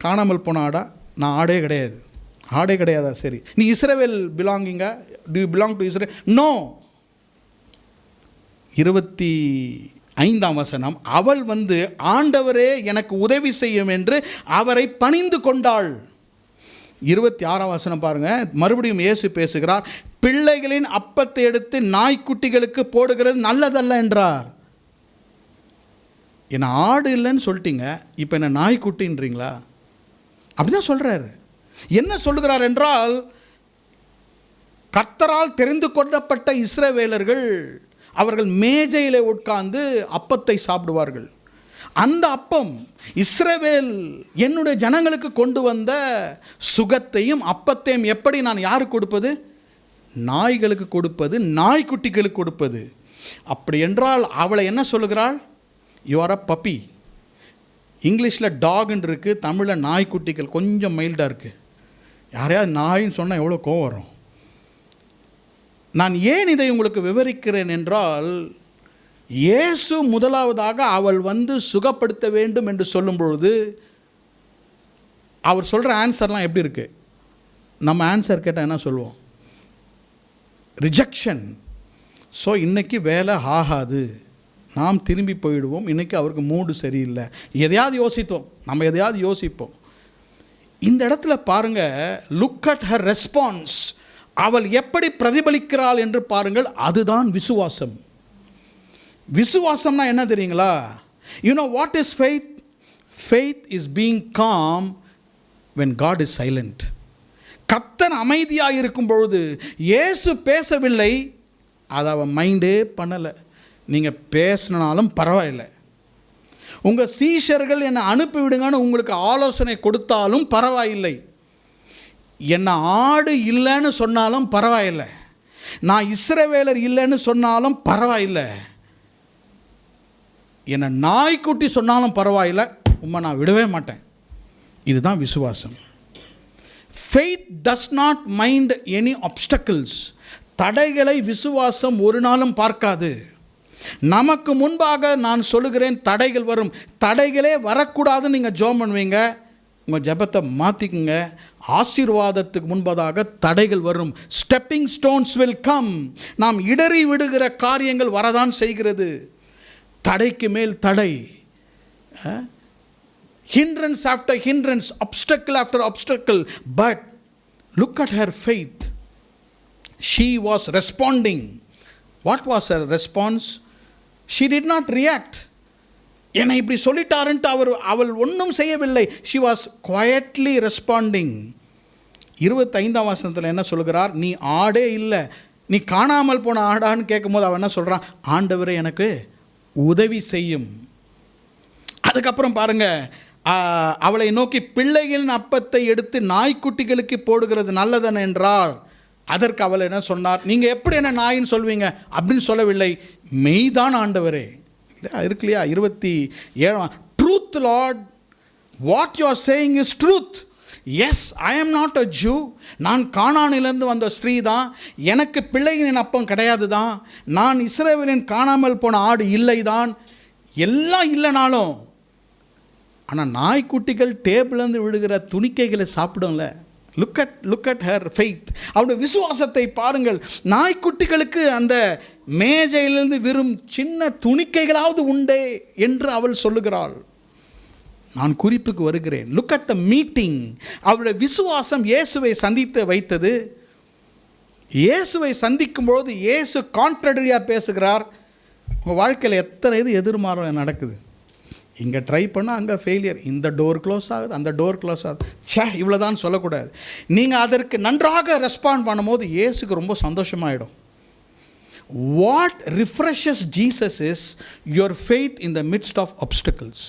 காணாமல் போன ஆடா? நான் ஆடே கிடையாது. ஆடே கிடையாதா? சரி, நீ இஸ்ரவேல் பிலாங்கிங்கா? Do you belong to Israel? No. 25ஆம் வசனம், அவள் ஆண்டவரே எனக்கு உதவி செய்யும் என்று அவரை பணிந்து கொண்டாள். 26ஆம் வசனம் பாருங்க, மறுபடியும் இயேசு பேசுகிறார், பிள்ளைகளின் அப்பத்தை எடுத்து நாய்க்குட்டிகளுக்கு போடுகிறது நல்லதல்ல என்றார். என்ன ஆடு இல்லைன்னு சொல்லிட்டீங்க, இப்போ என்ன நாய்க்குட்டின்றீங்களா? அப்படிதான் சொல்றாரு. என்ன சொல்லுகிறார் என்றால், கர்த்தரால் தெரிந்து கொள்ளப்பட்ட இஸ்ரவேலர்கள் அவர்கள் மேஜையில் உட்கார்ந்து அப்பத்தை சாப்பிடுவார்கள். அந்த அப்பம் இஸ்ரவேல் என்னுடைய ஜனங்களுக்கு கொண்டு வந்த சுகத்தையும் அப்பத்தையும் எப்படி நான் யாருக்கு கொடுப்பது? நாய்களுக்கு கொடுப்பது, நாய்க்குட்டிகளுக்கு கொடுப்பது. அப்படி என்றால் அவளை என்ன சொல்லுகிறாள்? You are a puppy. இங்கிலீஷில் டாக்ன்னு இருக்குது, தமிழில் நாய்க்குட்டிகள் கொஞ்சம் மைல்டாக இருக்குது. யாரையாவது நாயின்னு சொன்னால் எவ்வளோ கோவம் வரும். நான் ஏன் இதை உங்களுக்கு விவரிக்கிறேன் என்றால், இயேசு முதலாவதாக அவள் சுகப்படுத்த வேண்டும் என்று சொல்லும் பொழுது அவர் சொல்கிற ஆன்சர்லாம் எப்படி இருக்குது? நம்ம ஆன்சர் கேட்டால் என்ன சொல்லுவோம்? ரிஜெக்ஷன். ஸோ இன்றைக்கி வேலை ஆகாது, நாம் திரும்பி போயிடுவோம், இன்றைக்கி அவருக்கு மூடு சரியில்லை, எதையாவது யோசித்தோம், நம்ம எதையாவது யோசிப்போம். இந்த இடத்துல பாருங்கள், லுக் அட் ஹர் ரெஸ்பான்ஸ். அவள் எப்படி பிரதிபலிக்கிறாள் என்று பாருங்கள். அதுதான் விசுவாசம். விசுவாசம்னா என்ன தெரியுங்களா? You know what is faith? Faith is being com when God is silent. கர்த்தர் அமைதியாக இருக்கும் பொழுது, இயேசு பேசவில்லை, அதை அவன் மைண்டே பண்ணலை. நீங்கள் பேசினாலும் பரவாயில்லை. உங்கள் சீஷர்கள் என்னை அனுப்பிவிடுங்கன்னு உங்களுக்கு ஆலோசனை கொடுத்தாலும் பரவாயில்லை. என்னை ஆடு இல்லைன்னு சொன்னாலும் பரவாயில்லை, நான் இஸ்ரவேலர் இல்லைன்னு சொன்னாலும் பரவாயில்லை, என்னை நாய்க்குட்டி சொன்னாலும் பரவாயில்லை, உம்மை நான் விடவே மாட்டேன். இதுதான் விசுவாசம். Faith does not mind any obstacles. தடைகளை விசுவாசம் ஒரு நாளும் பார்க்காது. நமக்கு முன்பாக நான் சொல்லுகிறேன், தடைகள் வரும். தடைகளே வரக்கூடாதுன்னு நீங்கள் ஜெபம் பண்ணுவீங்க, உங்கள் ஜெபத்தை மாற்றிக்குங்க. ஆசீர்வாதத்துக்கு முன்பதாக தடைகள் வரும். Stepping stones will come. நாம் இடறி விடுகிற காரியங்கள் வரதான் செய்கிறது. தடைக்கு மேல் தடை, hindrance after hindrance, obstacle after obstacle. But look at her faith. She was responding. What was her response? She did not react. என்னை இப்படி சொல்லிட்டாருன்ட்டு அவள் ஒன்றும் செய்யவில்லை. She was quietly responding. 25ஆம் வசனத்தில் என்ன சொல்கிறார்? நீ ஆடே இல்லை, நீ காணாமல் போன ஆடான்னு கேட்கும்போது அவன் என்ன சொல்கிறான்? ஆண்டவரே எனக்கு உதவி செய்யும். அதுக்கப்புறம் பாருங்க, அவளை நோக்கி பிள்ளைகளின் அப்பத்தை எடுத்து நாய்க்குட்டிகளுக்கு போடுகிறது நல்லதென என்றார். அதற்கு அவள் என்ன சொன்னார்? நீங்கள் எப்படி என்ன நாயின்னு சொல்வீங்க அப்படின்னு சொல்லவில்லை, மெய்தான் ஆண்டவரே. இருக்கு இல்லையா? 27. Truth Lord, what you are saying is truth. Yes, I am not a zoo. நான் கானானிலிருந்து வந்த ஸ்திரீ தான், எனக்கு பிள்ளைகளின் அப்பம் கிடையாது தான், நான் இஸ்ரவேலின் காணாமல் போன ஆடு இல்லை தான், எல்லாம் இல்லைனாலும், ஆனால் நாய்க்குட்டிகள் டேபிள்லேருந்து விழுகிற துணிக்கைகளை சாப்பிடும்ல. Look at her faith. அவருடைய விசுவாசத்தை பாருங்கள். நாய்க்குட்டிகளுக்கு அந்த மேஜையிலிருந்து வெறும் சின்ன துணிக்கைகளாவது உண்டே என்று அவள் சொல்லுகிறாள். நான் குறிப்புக்கு வருகிறேன். Look at the meeting. அவருடைய விசுவாசம் இயேசுவை சந்தித்து வைத்தது. இயேசுவை சந்திக்கும் பொழுது இயேசு கான்ட்ரடரியாக பேசுகிறார். உங்கள் வாழ்க்கையில் எத்தனை இது எதிர்மாறம் நடக்குது. இங்கே ட்ரை பண்ணால் அங்கே ஃபெயிலியர். இந்த டோர் க்ளோஸ் ஆகுது, அந்த டோர் க்ளோஸ் ஆகுது. இவ்வளோதான் சொல்லக்கூடாது. நீங்கள் அதற்கு நன்றாக ரெஸ்பாண்ட் பண்ணும்போது இயேசுக்கு ரொம்ப சந்தோஷமாயிடும். What refreshes Jesus is your faith in the midst of obstacles.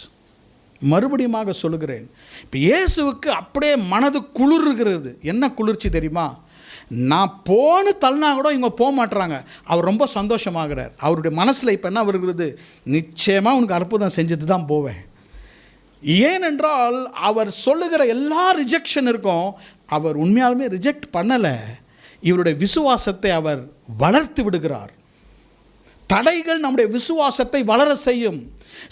மறுபடியும் சொல்லுகிறேன், இப்போ இயேசுவுக்கு அப்படியே மனது குளிர்கிறது. என்ன குளிர்ச்சி தெரியுமா? நான் போன்னு தள்ளினா கூட இவங்க போக மாட்டுறாங்க. அவர் ரொம்ப சந்தோஷமாகிறார். அவருடைய மனசில் இப்போ என்ன வருகிறது? நிச்சயமாக உனக்கு அற்புதம் செஞ்சுட்டு தான் போவேன். ஏனென்றால் அவர் சொல்லுகிற எல்லா ரிஜெக்ஷன் இருக்கும் அவர் உண்மையாலுமே ரிஜெக்ட் பண்ணலை. இவருடைய விசுவாசத்தை அவர் வளர்த்து விடுகிறார். தடைகள் நம்முடைய விசுவாசத்தை வளர செய்யும்.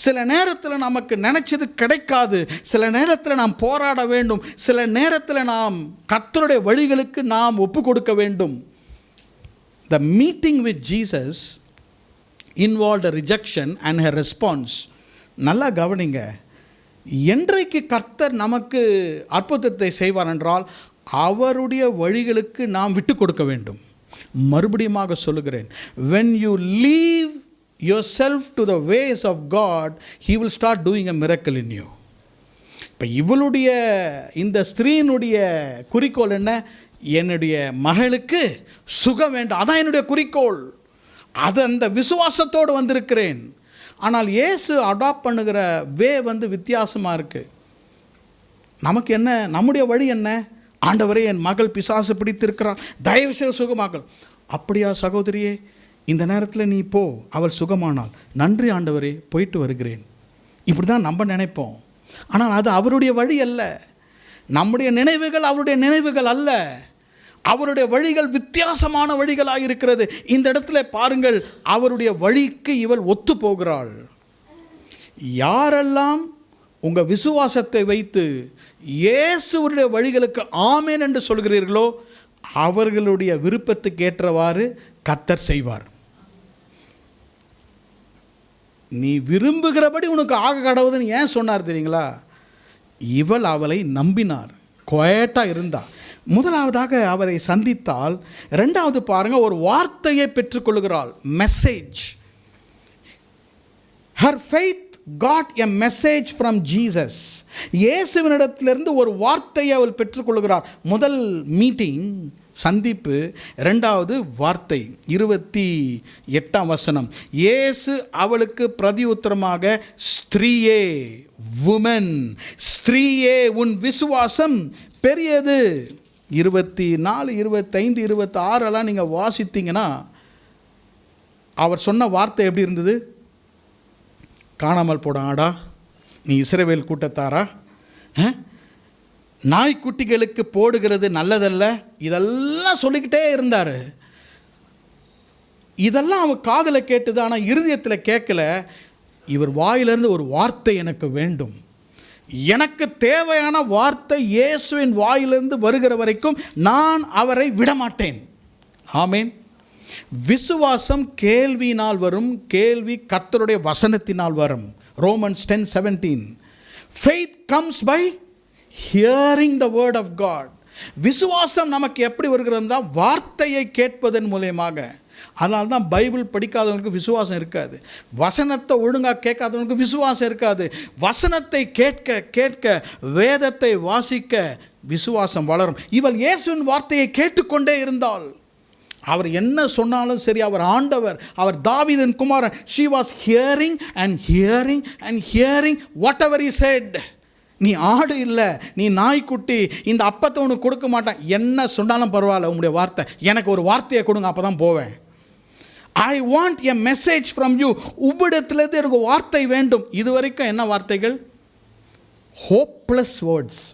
சில நேரத்தில் நமக்கு நினைச்சது கிடைக்காது. சில நேரத்தில் நாம் போராட வேண்டும். சில நேரத்தில் நாம் கர்த்தருடைய வழிகளுக்கு நாம் ஒப்பு கொடுக்க வேண்டும். The meeting with Jesus involved a rejection and a response. நல்லா கவனிங்க. என்றைக்கு கர்த்தர் நமக்கு அற்புதத்தை செய்வார் என்றால் அவருடைய வழிகளுக்கு நாம் விட்டு கொடுக்க வேண்டும். மறுபடியுமாக சொல்லுகிறேன், when you leave yourself to the ways of God, he will start doing a miracle in you. இப்போ இவளுடைய இந்த ஸ்திரீனுடைய குறிக்கோள் என்ன? என்னுடைய மகளுக்கு சுகம் வேண்டும், அதான் என்னுடைய குறிக்கோள். அது அந்த விசுவாசத்தோடு வந்திருக்கிறேன். ஆனால் இயேசு அடாப்ட் பண்ணுகிற வே வித்தியாசமாக இருக்குது. நமக்கு என்ன, நம்முடைய வழி என்ன? ஆண்டவரே, என் மகள் பிசாசு பிடித்திருக்கிறாள், தயவு செய்து சுகமாக்கல். அப்படியா சகோதரியே, இந்த நேரத்தில் நீ போ, அவள் சுகமானால் நன்றி ஆண்டவரே, போயிட்டு வருகிறேன். இப்படி தான் நம்ம நினைப்போம். ஆனால் அது அவருடைய வழி அல்ல. நம்முடைய நினைவுகள் அவருடைய நினைவுகள் அல்ல. அவருடைய வழிகள் வித்தியாசமான வழிகளாக இருக்கிறது. இந்த இடத்துல பாருங்கள், அவருடைய வழிக்கு இவள் ஒத்து போகிறாள். யாரெல்லாம் உங்கள் விசுவாசத்தை வைத்து இயேசுவுடைய வழிகளுக்கு ஆமேன் என்று சொல்கிறீர்களோ அவர்களுடைய விருப்பத்துக்கு ஏற்றவாறு கர்த்தர் செய்வார். நீ விரும்புகிறபடி உனக்கு ஆக கடவுதுன்னு ஏன் சொன்னார் தெரியுங்களா? இவள் அவளை நம்பினார், குவைட்டாக இருந்தாள். முதலாவதாக அவரை சந்தித்தால், ரெண்டாவது பாருங்க, ஒரு வார்த்தையை பெற்றுக்கொள்கிறாள், message. Her faith got a message from Jesus. இயேசுவினிடத்திலிருந்து ஒரு வார்த்தையை அவள் பெற்றுக்கொள்கிறார். முதல் மீட்டிங், சந்திப்பு. இரண்டாவது வார்த்தை. 28ஆம் வசனம், இயேசு அவளுக்கு பிரதி உத்தரமாக, ஸ்திரீயே, வுமன், ஸ்திரீயே, உன் விசுவாசம் பெரியது. 24, 25, 26 நீங்கள் வாசித்தீங்கன்னா அவர் சொன்ன வார்த்தை எப்படி இருந்தது? காணாமல் போட ஆடா, நீ இஸ்ரவேல் கூட்டத்தாரா, நாய்க்குட்டிகளுக்கு போடுகிறது நல்லதல்ல, இதெல்லாம் சொல்லிக்கிட்டே இருந்தார். இதெல்லாம் அவன் காதில் கேட்டுது, ஆனால் இருதயத்தில் கேட்கல. இவர் வாயிலிருந்து ஒரு வார்த்தை எனக்கு வேண்டும், எனக்கு தேவையான வார்த்தை இயேசுவின் வாயிலிருந்து வருகிற வரைக்கும் நான் அவரை விடமாட்டேன். ஆமேன். விசுவாசம் கேள்வியினால் வரும், கேள்வி கர்த்தருடைய வசனத்தினால் வரும். Romans 10:17. Faith comes by hearing the word of God. விசுவாசம் நமக்கு எப்படி வருகிறதா? வார்த்தையை கேட்பதன் மூலமாக. அதனால தான் பைபிள் படிக்காதவனுக்கு விசுவாசம் இருக்காது, வசனத்தை ஒழுங்காக கேட்காதவனுக்கு விசுவாசம் இருக்காது. வசனத்தை கேட்க கேட்க, வேதத்தை வாசிக்க விசுவாசம் வளரும். இவள் இயேசுவின் வார்த்தையை கேட்டுக்கொண்டே இருந்தாள். அவர் என்ன சொன்னாலும் சரி, அவர் ஆண்டவர், அவர் தாவீதின் குமாரன். she was hearing and hearing and hearing whatever he said. நீ ஆடு இல்லை, நீ நாய்க்குட்டி, இந்த அப்பத்தை உனக்கு கொடுக்க மாட்டேன், என்ன சொன்னாலும் பரவாயில்ல, உங்களுடைய வார்த்தை, எனக்கு ஒரு வார்த்தையை கொடுங்க, அப்போ தான் போவேன். I want a message from you. உம்மிடத்திலிருந்து எனக்கு வார்த்தை வேண்டும். இதுவரைக்கும் என்ன வார்த்தைகள்? ஹோப்லெஸ் வேர்ட்ஸ்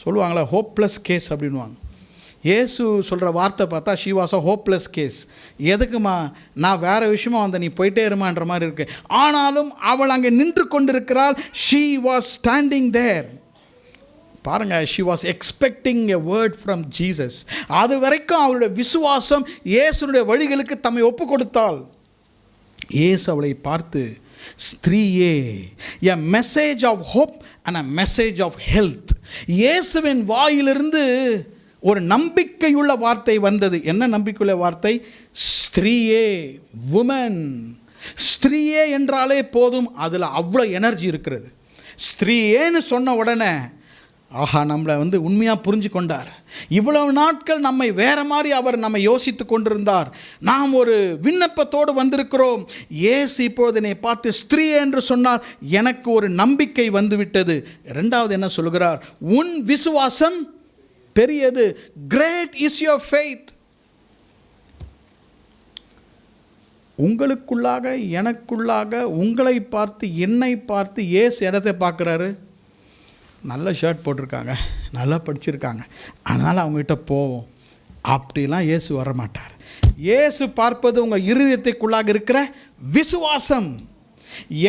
சொல்லுவாங்களா, ஹோப்லெஸ் கேஸ் அப்படின்வாங்க. இயேசு சொல்கிற வார்த்தை பார்த்தா she was a hopeless case. எதுக்குமா, நான் வேறு விஷயமா நீ போயிட்டே இருமான்ற மாதிரி இருக்கு. ஆனாலும் அவள் அங்கே நின்று கொண்டிருக்கிறாள். she was standing there. பாருங்க, she was expecting a word from Jesus. அது வரைக்கும் அவளுடைய விசுவாசம் இயேசுனுடைய வழிகளுக்கு தம்மை ஒப்பு கொடுத்தாள். இயேசு அவளை பார்த்து, ஸ்திரீயே, a message of hope and a message of health. இயேசுவின் வாயிலிருந்து ஒரு நம்பிக்கையுள்ள வார்த்தை வந்தது. என்ன நம்பிக்கையுள்ள வார்த்தை? ஸ்திரீயே, வுமன். ஸ்திரீயே என்றாலே போதும், அதில் அவ்வளோ எனர்ஜி இருக்கிறது. ஸ்திரீயேன்னு சொன்ன உடனே ஆஹா, நம்மளை உண்மையாக புரிஞ்சு கொண்டார். இவ்வளவு நாட்கள் நம்மை வேறு மாதிரி அவர் நம்மை யோசித்து கொண்டிருந்தார். நாம் ஒரு விண்ணப்பத்தோடு வந்திருக்கிறோம். இயேசு இப்பொழுது என்னை பார்த்து ஸ்திரீயே என்று சொன்னார். எனக்கு ஒரு நம்பிக்கை வந்துவிட்டது. ரெண்டாவது என்ன சொல்கிறார்? உன் விசுவாசம் பெரியது. Great is your faith. உங்களுக்குள்ளாக, எனக்குள்ளாக, உங்களை பார்த்து, என்னை பார்த்து இயேசு இடத்தை பார்க்குறாரு. நல்ல ஷர்ட் போட்டிருக்காங்க, நல்லா படிச்சிருக்காங்க, அதனால் அவங்ககிட்ட போவோம், அப்படிலாம் இயேசு வரமாட்டார். இயேசு பார்ப்பது உங்கள் இருதயத்துக்குள்ளாக இருக்கிற விசுவாசம்.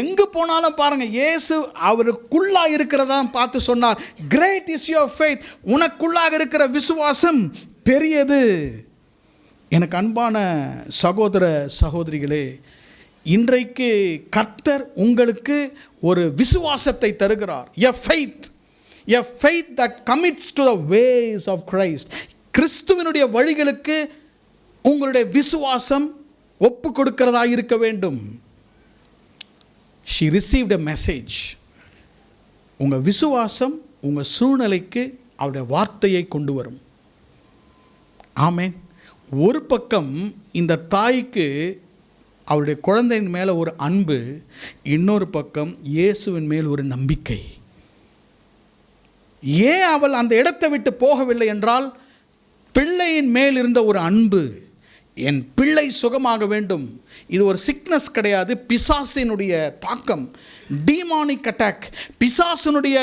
எங்கே போனாலும் பாருங்கள், இயேசு அவருக்குள்ளா இருக்கிறதா பார்த்து சொன்னார், கிரேட் இஸ் யுவர் ஃபெய்த், உனக்குள்ளாக இருக்கிற விசுவாசம் பெரியது. எனக்கு அன்பான சகோதர சகோதரிகளே, இன்றைக்கு கர்த்தர் உங்களுக்கு ஒரு விசுவாசத்தை தருகிறார். A faith that commits to the ways of Christ. கிறிஸ்துவினுடைய வழிகளுக்கு உங்களுடைய விசுவாசம் ஒப்பு கொடுக்கிறதா இருக்க வேண்டும். She received a message. உங்கள் விசுவாசம் உங்கள் சூழ்நிலைக்கு அவருடைய வார்த்தையை கொண்டு வரும். ஆமென். ஒரு பக்கம் இந்த தாய்க்கு அவருடைய குழந்தையின் மேலே ஒரு அன்பு, இன்னொரு பக்கம் இயேசுவின் மேல் ஒரு நம்பிக்கை. ஏன் அவள் அந்த இடத்தை விட்டு போகவில்லை என்றால், பிள்ளையின் மேல் இருந்த ஒரு அன்பு. என் பிள்ளை சுகமாக வேண்டும். இது ஒரு சிக்னஸ் கிடையாது, பிசாசினுடைய தாக்கம், டீமானிக் அட்டாக். பிசாசினுடைய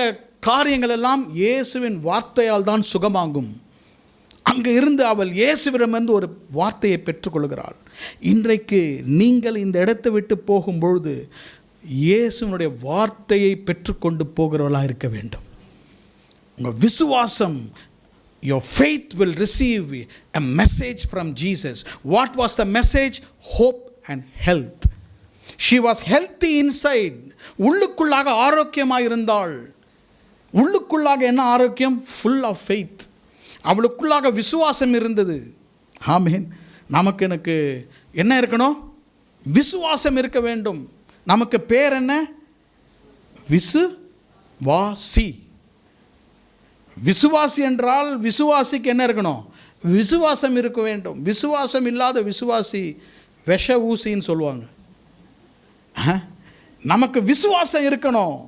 காரியங்கள் எல்லாம் இயேசுவின் வார்த்தையால் தான் சுகமாகும். அங்கே இருந்து அவள் இயேசுவிடமிருந்து ஒரு வார்த்தையை பெற்றுக்கொள்கிறாள். இன்றைக்கு நீங்கள் இந்த இடத்தை விட்டு போகும்பொழுது இயேசுவினுடைய வார்த்தையை பெற்றுக்கொண்டு போகிறவர்களாக இருக்க வேண்டும். உங்கள் விசுவாசம், your faith will receive a message from Jesus. What was the message? Hope and health. She was healthy inside. உள்ளுக்குள்ளாக ஆரோக்கியமாக இருந்தாள். உள்ளுக்குள்ளாக என்ன ஆரோக்கியம்? full of faith. அவளுக்குள்ளாக விசுவாசம் இருந்தது. ஆமென். எனக்கு என்ன இருக்கணும்? விசுவாசம் இருக்க வேண்டும். நமக்கு பேர் என்ன? விசுவாசி. விசுவாசி என்றால் விசுவாசிக்கு என்ன இருக்கணும்? விசுவாசம் இருக்க வேண்டும். விசுவாசம் இல்லாத விசுவாசி விஷ ஊசின்னு சொல்லுவாங்க. நமக்கு விசுவாசம் இருக்கணும்,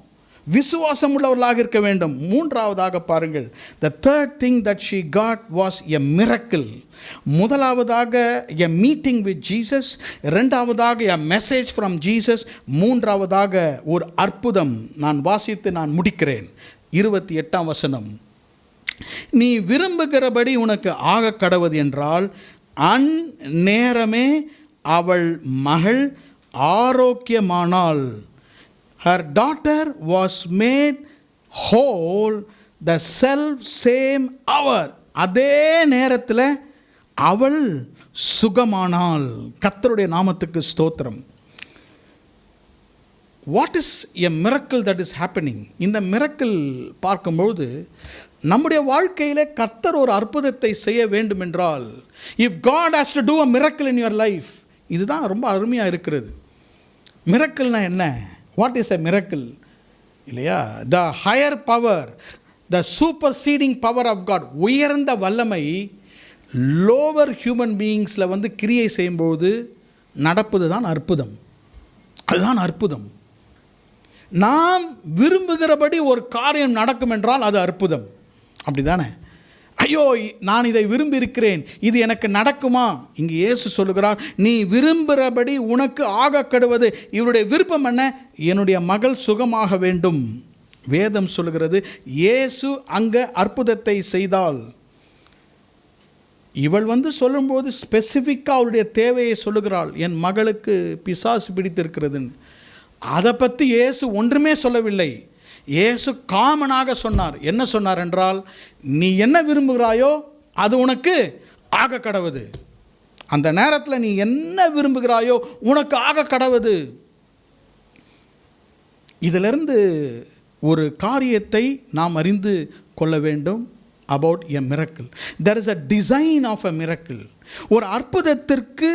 விசுவாசம் உள்ளவர்களாக இருக்க வேண்டும். மூன்றாவதாக பாருங்கள், the third thing that she got was a miracle. முதலாவதாக a meeting with Jesus, இரண்டாவதாக a message from Jesus, மூன்றாவதாக ஒரு அற்புதம். நான் வாசித்து நான் முடிக்கிறேன். 28ஆம் வசனம். நீ விரும்புகிறபடி உனக்கு ஆக கடவது என்றால் அந்நேரமே அவள் மகள் ஆரோக்கியமானாள். Her daughter was made whole the self same hour. அதே நேரத்தில் அவள் சுகமானாள். கர்த்தருடைய நாமத்துக்கு ஸ்தோத்திரம். What is a miracle that is happening? இந்த மிரக்கிள் பார்க்கும்பொழுது நம்முடைய வாழ்க்கையிலே கர்த்தர் ஒரு அற்புதத்தை செய்ய வேண்டும் என்றால், if God has to do a miracle in your life, இதுதான் ரொம்ப அருமையாக இருக்கிறது. மிரக்கிள்னா என்ன? What is a miracle? இல்லையா? The higher power, the superseding power of God, உயர்ந்த வல்லமை லோவர் ஹியூமன் பீயிங்ஸில் கிரியை செய்யும்போது நடப்பது தான் அற்புதம். அதுதான் அற்புதம். நாம் விரும்புகிறபடி ஒரு காரியம் நடக்கும் என்றால் அது அற்புதம். அப்படி தானே? ஐயோ, நான் இதை விரும்பி இருக்கிறேன், இது எனக்கு நடக்குமா? இங்கே இயேசு சொல்லுகிறார், நீ விரும்புகிறபடி உனக்கு ஆக கடுவது. இவருடைய விருப்பம் என்ன? என்னுடைய மகள் சுகமாக வேண்டும். வேதம் சொல்லுகிறது, இயேசு அங்கே அற்புதத்தை செய்தால். இவள் சொல்லும்போது ஸ்பெசிஃபிக்காக அவளுடைய தேவையை சொல்லுகிறாள், என் மகளுக்கு பிசாசு பிடித்திருக்கிறதுன்னு. அதை பற்றி இயேசு ஒன்றுமே சொல்லவில்லை. இயேசு காமனாக சொன்னார். என்ன சொன்னார் என்றால், நீ என்ன விரும்புகிறாயோ அது உனக்கு ஆக கடவுது. அந்த நேரத்தில் நீ என்ன விரும்புகிறாயோ உனக்கு ஆக கடவுது. இதிலிருந்து ஒரு காரியத்தை நாம் அறிந்து கொள்ள வேண்டும். about a miracle. There is a design of a miracle. ஒரு அற்புதத்திற்கு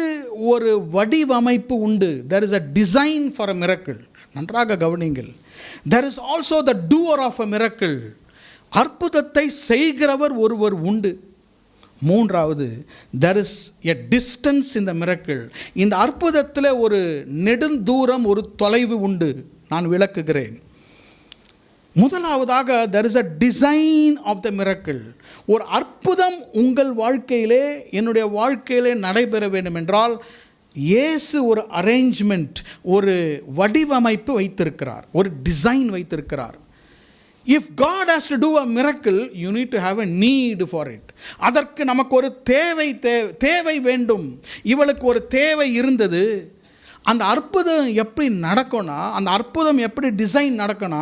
ஒரு வடிவமைப்பு உண்டு. There is a design for a miracle. நன்றாக கவனிங்கள். There is also the doer of a miracle. அற்புதத்தை செய்கிறவர் ஒருவர் உண்டு. மூன்றாவது, there is a distance in the miracle. இந்த அற்புதத்தில் ஒரு நெடுந்தூரம், ஒரு தொலைவு உண்டு. நான் விளக்குகிறேன். முதலாவதாக, there is a design of the miracle. ஒரு அற்புதம் உங்கள் வாழ்க்கையிலே, என்னுடைய வாழ்க்கையிலே நடைபெற வேண்டும் என்றால் இயேசு ஒரு அரேஞ்ச்மெண்ட், ஒரு வடிவமைப்பு வைத்திருக்கிறார், ஒரு டிசைன் வைத்திருக்கிறார். If God has to do a miracle, you need to have a need for it. அதற்கு நமக்கு ஒரு தேவை வேண்டும். இவளுக்கு ஒரு தேவை இருந்தது. அந்த அற்புதம் எப்படி நடக்கும்னா, அந்த அற்புதம் எப்படி டிசைன் நடக்கும்னா,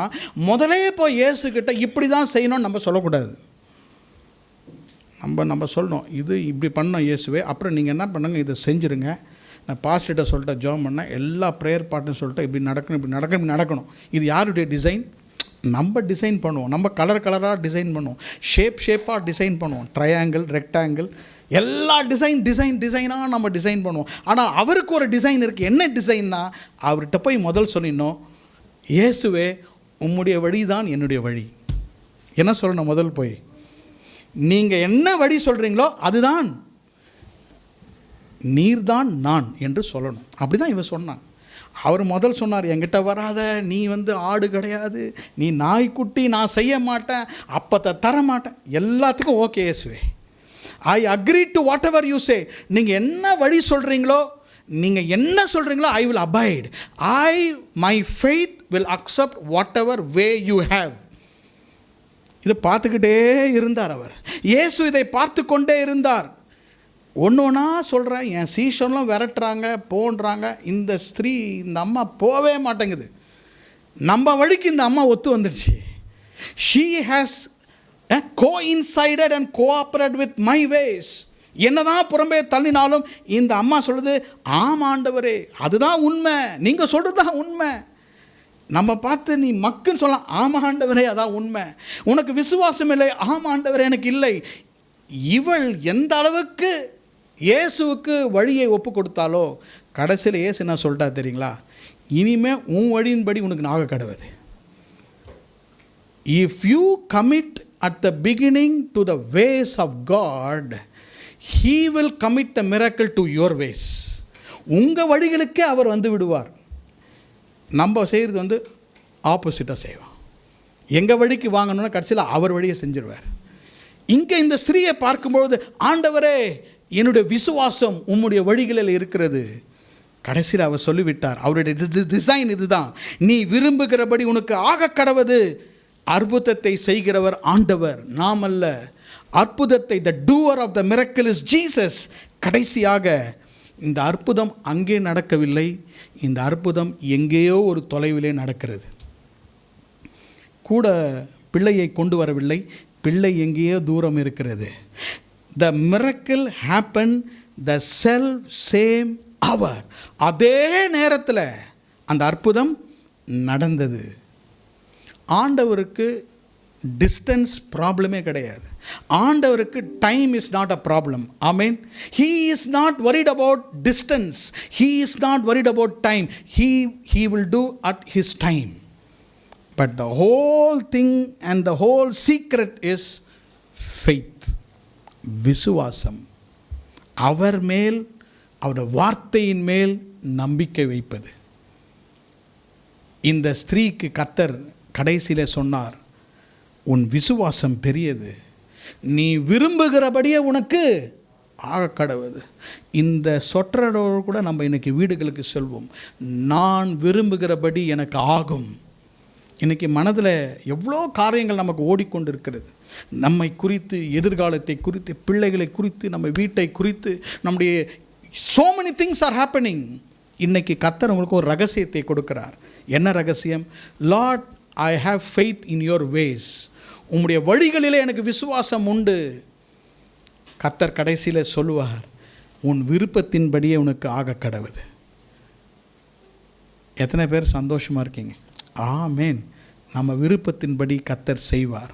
முதலே போய் இயேசுக்கிட்ட இப்படி தான் செய்யணும்னு நம்ம சொல்லக்கூடாது. நம்ம சொல்லணும், இது இப்படி பண்ணோம் இயேசுவே, அப்புறம் நீங்கள் என்ன பண்ணுங்க, இதை செஞ்சுருங்க. நான் பாஸ்டர்கிட்ட சொல்லிட்டேன், ஜோம் பண்ணேன், எல்லா ப்ரேயர் பாட்டும் சொல்லிட்டேன், இப்படி நடக்கணும், இப்படி நடக்கணும், இப்படி நடக்கணும். இது யாருடைய டிசைன்? நம்ம டிசைன் பண்ணுவோம். நம்ம கலராக டிசைன் பண்ணுவோம், ஷேப்பாக டிசைன் பண்ணுவோம், ட்ரையாங்கிள், ரெக்டாங்கிள், எல்லா டிசைனாக நம்ம டிசைன் பண்ணுவோம். ஆனால் அவருக்கு ஒரு டிசைன் இருக்குது. என்ன டிசைன்னா, அவர்கிட்ட போய் முதல் சொல்லிடணும், இயேசுவே உம்முடைய வழி தான் என்னுடைய வழி. என்ன சொல்லணும்? முதல் போய் நீங்கள் என்ன வழி சொல்கிறீங்களோ அதுதான், நீர்தான் நான் என்று சொல்லணும். அப்படி தான் இவன் சொன்னான். அவர் முதல் சொன்னார், என்கிட்ட வராத, நீ ஆடு கிடையாது, நீ நாய்க்குட்டி, நான் செய்ய மாட்டேன், அப்பத்தை தர மாட்டேன். எல்லாத்துக்கும் ஓகே இயேசுவே, I agree to what ever you say. நீங்கள் என்ன வழி சொல்கிறீங்களோ, நீங்கள் என்ன சொல்கிறீங்களோ, I will abide. My faith will accept what ever way you have. இதை பார்த்துக்கிட்டே இருந்தார் அவர். இயேசு இதை பார்த்து கொண்டே இருந்தார். ஒன்று ஒன்றா சொல்கிறேன், என் சீஷன்லாம் விரட்டுறாங்க, போன்றாங்க. இந்த ஸ்திரீ, இந்த அம்மா போவே மாட்டேங்குது. நம்ம வழிக்கு இந்த அம்மா ஒத்து வந்துடுச்சு. She has coincided and cooperated with my ways. என்னதான் புறம்பே தள்ளினாலும் இந்த அம்மா சொல்லுது, ஆம் ஆண்டவரே, அதுதான் உண்மை, நீங்கள் சொல்கிறது தான் உண்மை. நம்ம பார்த்து நீ மக்குன்னு சொல்லலாம், ஆமா ஆண்டவரே அதான் உண்மை. உனக்கு விசுவாசம் இல்லை, ஆமா ஆண்டவரே எனக்கு இல்லை. இவள் எந்த அளவுக்கு இயேசுவுக்கு வழியை ஒப்பு கொடுத்தாலோ, கடைசியில் இயேசு என்ன சொல்லிட்டா தெரியுங்களா? இனிமே உன் வழியின்படி உனக்கு நாக கடவுது. If you commit at the beginning to the ways of God, he will commit the miracle to your ways. உங்கள் வழிகளுக்கே அவர் விடுவார். நம்ம செய்கிறது ஆப்போசிட்டாக செய்வோம். எங்கள் வழிக்கு வாங்கணும்னா கடைசியில் அவர் வழியை செஞ்சிருவார். இங்கே இந்த ஸ்திரீயை பார்க்கும்பொழுது, ஆண்டவரே என்னுடைய விசுவாசம் உம்முடைய வழிகளில் இருக்கிறது. கடைசியில் அவர் சொல்லிவிட்டார், அவருடைய டிசைன் இதுதான், நீ விரும்புகிறபடி உனக்கு ஆக கடவது. அற்புதத்தை செய்கிறவர் ஆண்டவர், நாம் அல்ல. அற்புதத்தை, the doer of the miracle is Jesus. கடைசியாக இந்த அற்புதம் அங்கே நடக்கவில்லை, இந்த அற்புதம் எங்கேயோ ஒரு தொலைவிலே நடக்கிறது. கூட பிள்ளையை கொண்டு வரவில்லை, பிள்ளை எங்கேயோ தூரம் இருக்கிறது. The miracle happened the same hour. அதே நேரத்தில் அந்த அற்புதம் நடந்தது. ஆண்டவருக்கு டிஸ்டன்ஸ் ப்ராப்ளமே கிடையாது. ஆண்டவருக்கு time is not a problem. Amen. He is not worried about distance, he is not worried about time. He will do at his time. But the whole thing and the whole secret is faith, விசுவாசம். அவர் மேல், அவருடைய வார்த்தையின் மேல் நம்பிக்கை வைப்பது. இந்த ஸ்திரீக்கு கர்த்தர் கடைசியில் சொன்னார், உன் விசுவாசம் பெரியது, நீ விரும்புகிறபடியே உனக்கு ஆக கடவுது. இந்த சொற்றரோடு கூட நம்ம இன்றைக்கி வீடுகளுக்கு செல்வோம், நான் விரும்புகிறபடி எனக்கு ஆகும். இன்றைக்கி மனதில் எவ்வளோ காரியங்கள் நமக்கு ஓடிக்கொண்டு இருக்கிறது. நம்மை குறித்து, எதிர்காலத்தை குறித்து, பிள்ளைகளை குறித்து, நம்ம வீட்டை குறித்து, நம்முடைய so many things are happening. இன்றைக்கி கர்த்தர் உங்களுக்கு ஒரு ரகசியத்தை கொடுக்கிறார். என்ன ரகசியம்? Lord, I have faith in your ways. உம்முடைய வழிகளிலே எனக்கு விசுவாசம் உண்டு. கர்த்தர் கடைசியில் சொல்லுவார், உன் விருப்பத்தின்படியே உனக்கு ஆக கடவுது. எத்தனை பேர் சந்தோஷமாக இருக்கீங்க? ஆமேன். நம்ம விருப்பத்தின்படி கர்த்தர் செய்வார்.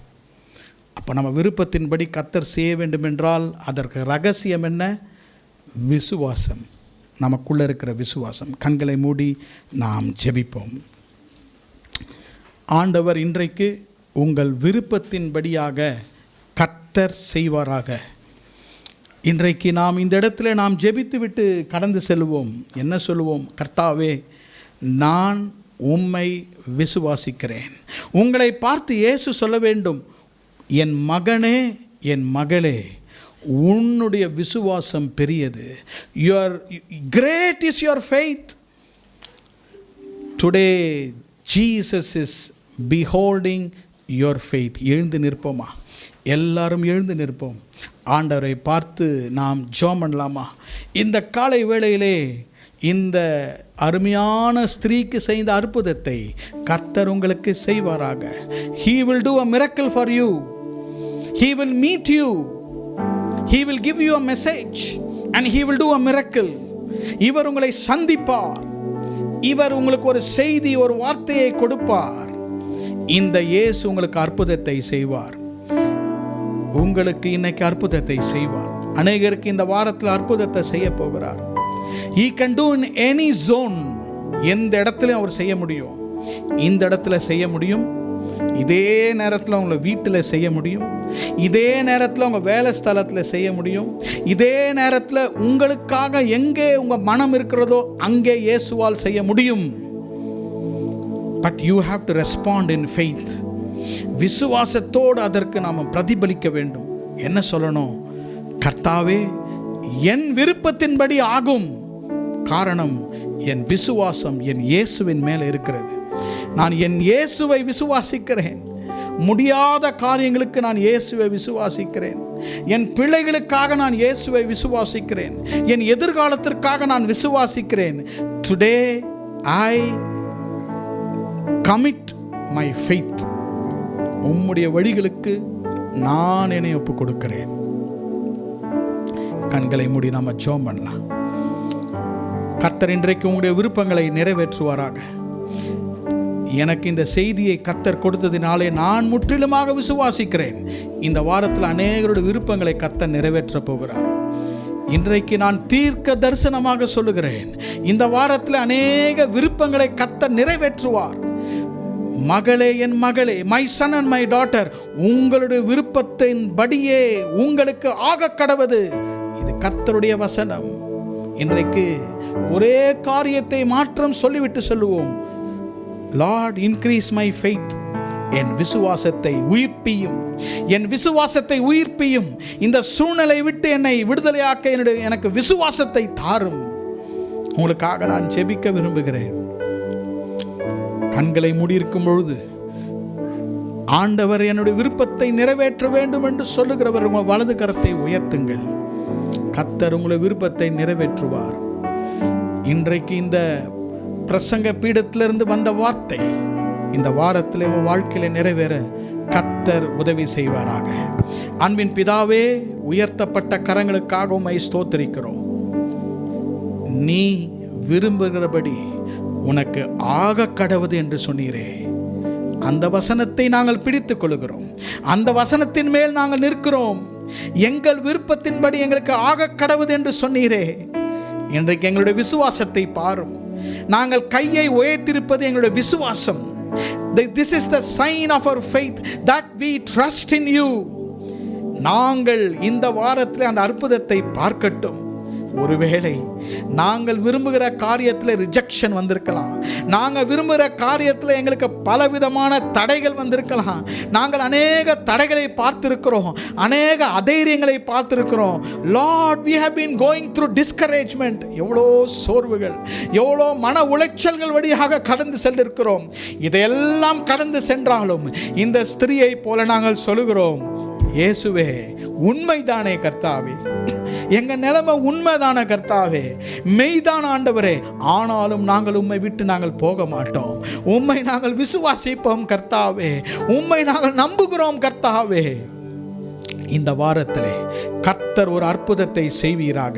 அப்போ நம்ம விருப்பத்தின்படி கர்த்தர் செய்ய வேண்டுமென்றால் அதற்கு ரகசியம் என்ன? விசுவாசம். நமக்குள்ளே இருக்கிற விசுவாசம். கண்களை மூடி நாம் ஜெபிப்போம். ஆண்டவர் இன்றைக்கு உங்கள் விருப்பத்தின்படியாக கர்த்தர் செய்வாராக. இன்றைக்கு நாம் இந்த இடத்துல நாம் ஜெபித்து விட்டு கடந்து செல்வோம். என்ன சொல்லுவோம்? கர்த்தாவே, நான் உம்மை விசுவாசிக்கிறேன். உங்களை பார்த்து இயேசு சொல்ல வேண்டும், என் மகனே, என் மகளே, உன்னுடைய விசுவாசம் பெரியது. Your great is your faith. Today Jesus is beholding your faith. எழுந்து நிற்போமா? எல்லாரும் எழுந்து நிற்போம். ஆண்டவரை பார்த்து நாம் ஜெபம் பண்ணலாமா? இந்த காலை வேளையிலே இந்த அருமையான ஸ்திரீக்கு செய்த அற்புதத்தை கர்த்தர் உங்களுக்கு செய்வாராக. He will do a miracle for you. He will meet you. He will give you a message and he will do a miracle. இவர் உங்களை சந்திப்பார். இவர் உங்களுக்கு ஒரு செய்தி, ஒரு வார்த்தையை கொடுப்பார். இந்த இயேசு உங்களுக்கு அற்புதத்தை செய்வார். உங்களுக்கு இன்னைக்கு அற்புதத்தை செய்வார். அநேகருக்கு இந்த வாரத்தில் அற்புதத்தை செய்ய போகிறார். He can do in any zone. எந்த இடத்துலையும் அவர் செய்ய முடியும். இந்த இடத்துல செய்ய முடியும், இதே நேரத்தில் உங்களை வீட்டில் செய்ய முடியும், இதே நேரத்தில் உங்கள் வேலை ஸ்தலத்தில் செய்ய முடியும், இதே நேரத்தில் உங்களுக்காக எங்கே உங்கள் மனம் இருக்கிறதோ அங்கே இயேசுவால் செய்ய முடியும். But you have to respond in faith. விசுவாசத்தோடு அதற்கு நாம் பிரதிபலிக்க வேண்டும். என்ன சொல்லணும்? கர்த்தாவே, என் விருப்பத்தின்படி ஆகும். காரணம், என் விசுவாசம் என் இயேசுவின் மேலே இருக்கிறது. நான் என் இயேசுவை விசுவாசிக்கிறேன். முடியாத காரியங்களுக்கு நான் இயேசுவை விசுவாசிக்கிறேன். என் பிள்ளைகளுக்காக நான் இயேசுவை விசுவாசிக்கிறேன். என் எதிர்காலத்திற்காக நான் விசுவாசிக்கிறேன். Today I commit my faith. உம்முடைய வழிகளுக்கு நான் என்னை ஒப்புக் கொடுக்கிறேன். கண்களை மூடி நாம ஜெபம் பண்ணலாம். கர்த்தர் இன்றைக்கு உங்களுடைய விருப்பங்களை நிறைவேற்றுவாராக. எனக்கு இந்த செய்தியை கர்த்தர் கொடுத்ததினாலே நான் முற்றிலுமாக விசுவாசிக்கிறேன். இந்த வாரத்தில் அநேகருடைய விருப்பங்களை கர்த்தர் நிறைவேற்ற போகிறார். இன்றைக்கு நான் தீர்க்க தரிசனமாக சொல்லுகிறேன், இந்த வாரத்தில் அநேக விருப்பங்களை கர்த்தர் நிறைவேற்றுவார். மகளே, என் மகளே, my son and my daughter, உங்களுடைய விருப்பத்தின் படியே உங்களுக்கு ஆக கடவது. இது கர்த்தருடைய வசனம். இன்றைக்கு ஒரே காரியத்தை மாற்றம் சொல்லிவிட்டு சொல்லுவோம், லார்ட் இன்க்ரீஸ் மை ஃபெய்த். என் விசுவாசத்தை உயிர்ப்பியும், என் விசுவாசத்தை உயிர்ப்பியும். இந்த சூழ்நிலை விட்டு என்னை விடுதலையாக்க எனக்கு விசுவாசத்தை தாரும். உங்களுக்காக நான் ஜெபிக்க விரும்புகிறேன். கண்களை மூடியிருக்கும் பொழுது, ஆண்டவர் என்னுடைய விருப்பத்தை நிறைவேற்ற வேண்டும் என்று சொல்லுகிறவர் உங்கள் வலது கரத்தை உயர்த்துங்கள். கர்த்தர் உங்களுடைய விருப்பத்தை நிறைவேற்றுவார். இன்றைக்கு இந்த பிரசங்க பீடத்திலிருந்து வந்த வார்த்தை இந்த வாரத்தில் உங்கள் வாழ்க்கையில நிறைவேற கர்த்தர் உதவி செய்வாராக. அன்பின் பிதாவே, உயர்த்தப்பட்ட கரங்களுக்காக உம்மை ஸ்தோத்திரிக்கிறோம். நீ விரும்புகிறபடி உனக்கு ஆக கடவுது என்று சொன்னீரே, அந்த வசனத்தை நாங்கள் பிடித்துக் கொள்கிறோம். அந்த வசனத்தின் மேல் நாங்கள் நிற்கிறோம். எங்கள் விருப்பத்தின்படி எங்களுக்கு ஆக கடவுது என்று சொன்னீரே, இன்றைக்கு எங்களுடைய விசுவாசத்தை பாரும். நாங்கள் கையை உயர்த்திருப்பது எங்களுடைய விசுவாசம். This is the sign of our faith that we trust in you. நாங்கள் இந்த வாரத்தில் அந்த அற்புதத்தை பார்க்கட்டும். ஒருவேளை நாங்கள் விரும்புகிற காரியத்தில் ரிஜெக்ஷன் வந்திருக்கலாம். நாங்கள் விரும்புகிற காரியத்தில் எங்களுக்கு பலவிதமான தடைகள் வந்திருக்கலாம். நாங்கள் அநேக தடைகளை பார்த்திருக்கிறோம், அநேக அதைரியங்களை பார்த்திருக்கிறோம். Lord, we have been going through discouragement. எவ்வளோ சோர்வுகள், எவ்வளோ மன உளைச்சல்கள் வழியாக கடந்து சென்றிருக்கிறோம். இதையெல்லாம் கடந்து சென்றாலும் இந்த ஸ்திரியை போல நாங்கள் சொல்லுகிறோம், இயேசுவே உண்மைதானே கர்த்தாவே, எங்க நிலைமை உண்மைதான கர்த்தாவே, மெய்தான ஆண்டவரே, ஆனாலும் நாங்கள் உம்மை விட்டு நாங்கள் போக மாட்டோம். உம்மை நாங்கள் விசுவாசிப்போம் கர்த்தாவே, உம்மை நாங்கள் நம்புகிறோம் கர்த்தாவே. இந்த வாரத்திலே கர்த்தர் ஒரு அற்புதத்தை செய்வீராக.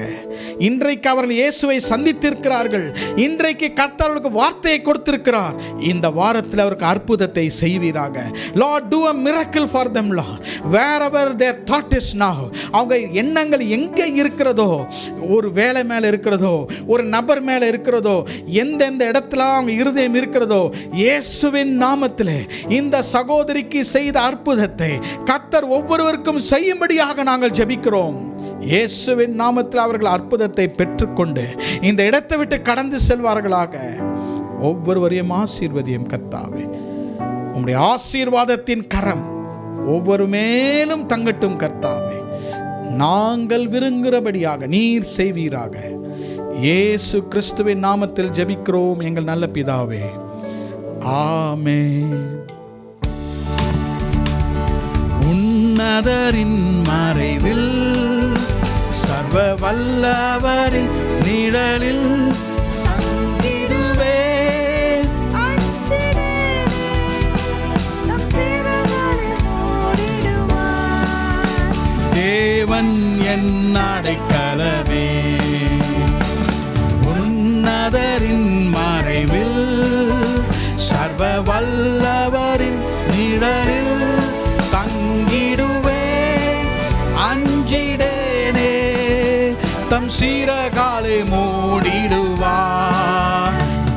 இன்றைக்கு அவர்கள் இயேசுவை சந்தித்திருக்கிறார்கள். இன்றைக்கு கர்த்தர் அவர்களுக்கு வார்த்தையை கொடுத்திருக்கிறார். இந்த வாரத்தில் அவருக்கு அற்புதத்தை செய்வீராக. Lord, do a miracle for them, Lord. Wherever their thought is now, அவங்க எண்ணங்கள் எங்கே இருக்கிறதோ, ஒரு வேலை மேலே இருக்கிறதோ, ஒரு நபர் மேலே இருக்கிறதோ, எந்தெந்த இடத்துல அவங்க இருதயம் இருக்கிறதோ, இயேசுவின் நாமத்திலே இந்த சகோதரிக்கு செய்த அற்புதத்தை கர்த்தர் ஒவ்வொருவருக்கும் செய்யும்படியாக நாங்கள் ஜெபிக்கிறோம். இயேசுவின் நாமத்தில் அவர்கள் அற்புதத்தை பெற்றுக்கொண்டு இந்த இடத்தை விட்டு கடந்து செல்வார்களாக. ஒவ்வொருவரையும் ஆசீர்வதியும் கர்த்தாவே. உம்முடைய ஆசீர்வாதத்தின் கரம் ஒவ்வொரு மேலும் தங்கட்டும் கர்த்தாவே. நாங்கள் விரும்புகிறபடியாக நீர் செய்வீராக. இயேசு கிறிஸ்துவின் நாமத்தில் ஜெபிக்கிறோம் எங்கள் நல்ல பிதாவே, ஆமென். உன்னதரின் மறைவில் சர்வ வல்லவரின் நிழலில் தங்கிடுவே. தேவன் என் அடைக்கலமே, உன்னதரின் மறைவில் சர்வ வல்லவரின் நிழலில் தங்கிடுவே. அஞ்சிடேனே, தம் சீரகாலே மூடிடுவார்.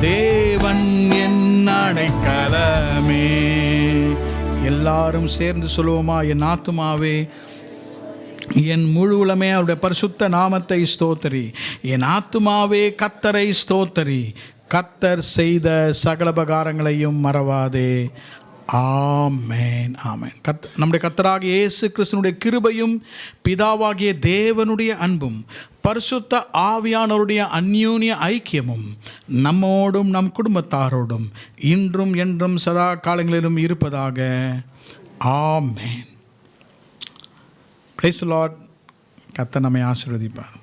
தேவன் என் அடைக்கலமே. எல்லாரும் சேர்ந்து சொல்லுவோமா? என் ஆத்துமாவே என் முழு உளமே அவருடைய பரிசுத்த நாமத்தை ஸ்தோத்தரி. என் ஆத்துமாவே கர்த்தரை ஸ்தோத்தரி. கர்த்தர் செய்த சகலபகாரங்களையும் மறவாதே. ஆமென், ஆமென். நம்முடைய கர்த்தராகிய இயேசு கிறிஸ்துவினுடைய கிருபையும் பிதாவாகிய தேவனுடைய அன்பும் பரிசுத்த ஆவியானவருடைய அந்யோன்ய ஐக்கியமும் நம்மோடும் நம் குடும்பத்தாரோடும் இன்றும் என்றும் சதா காலங்களிலும் இருப்பதாக. ஆமென். Praise the lord. கர்த்தர் நம்மை ஆசீர்வதிப்பார்.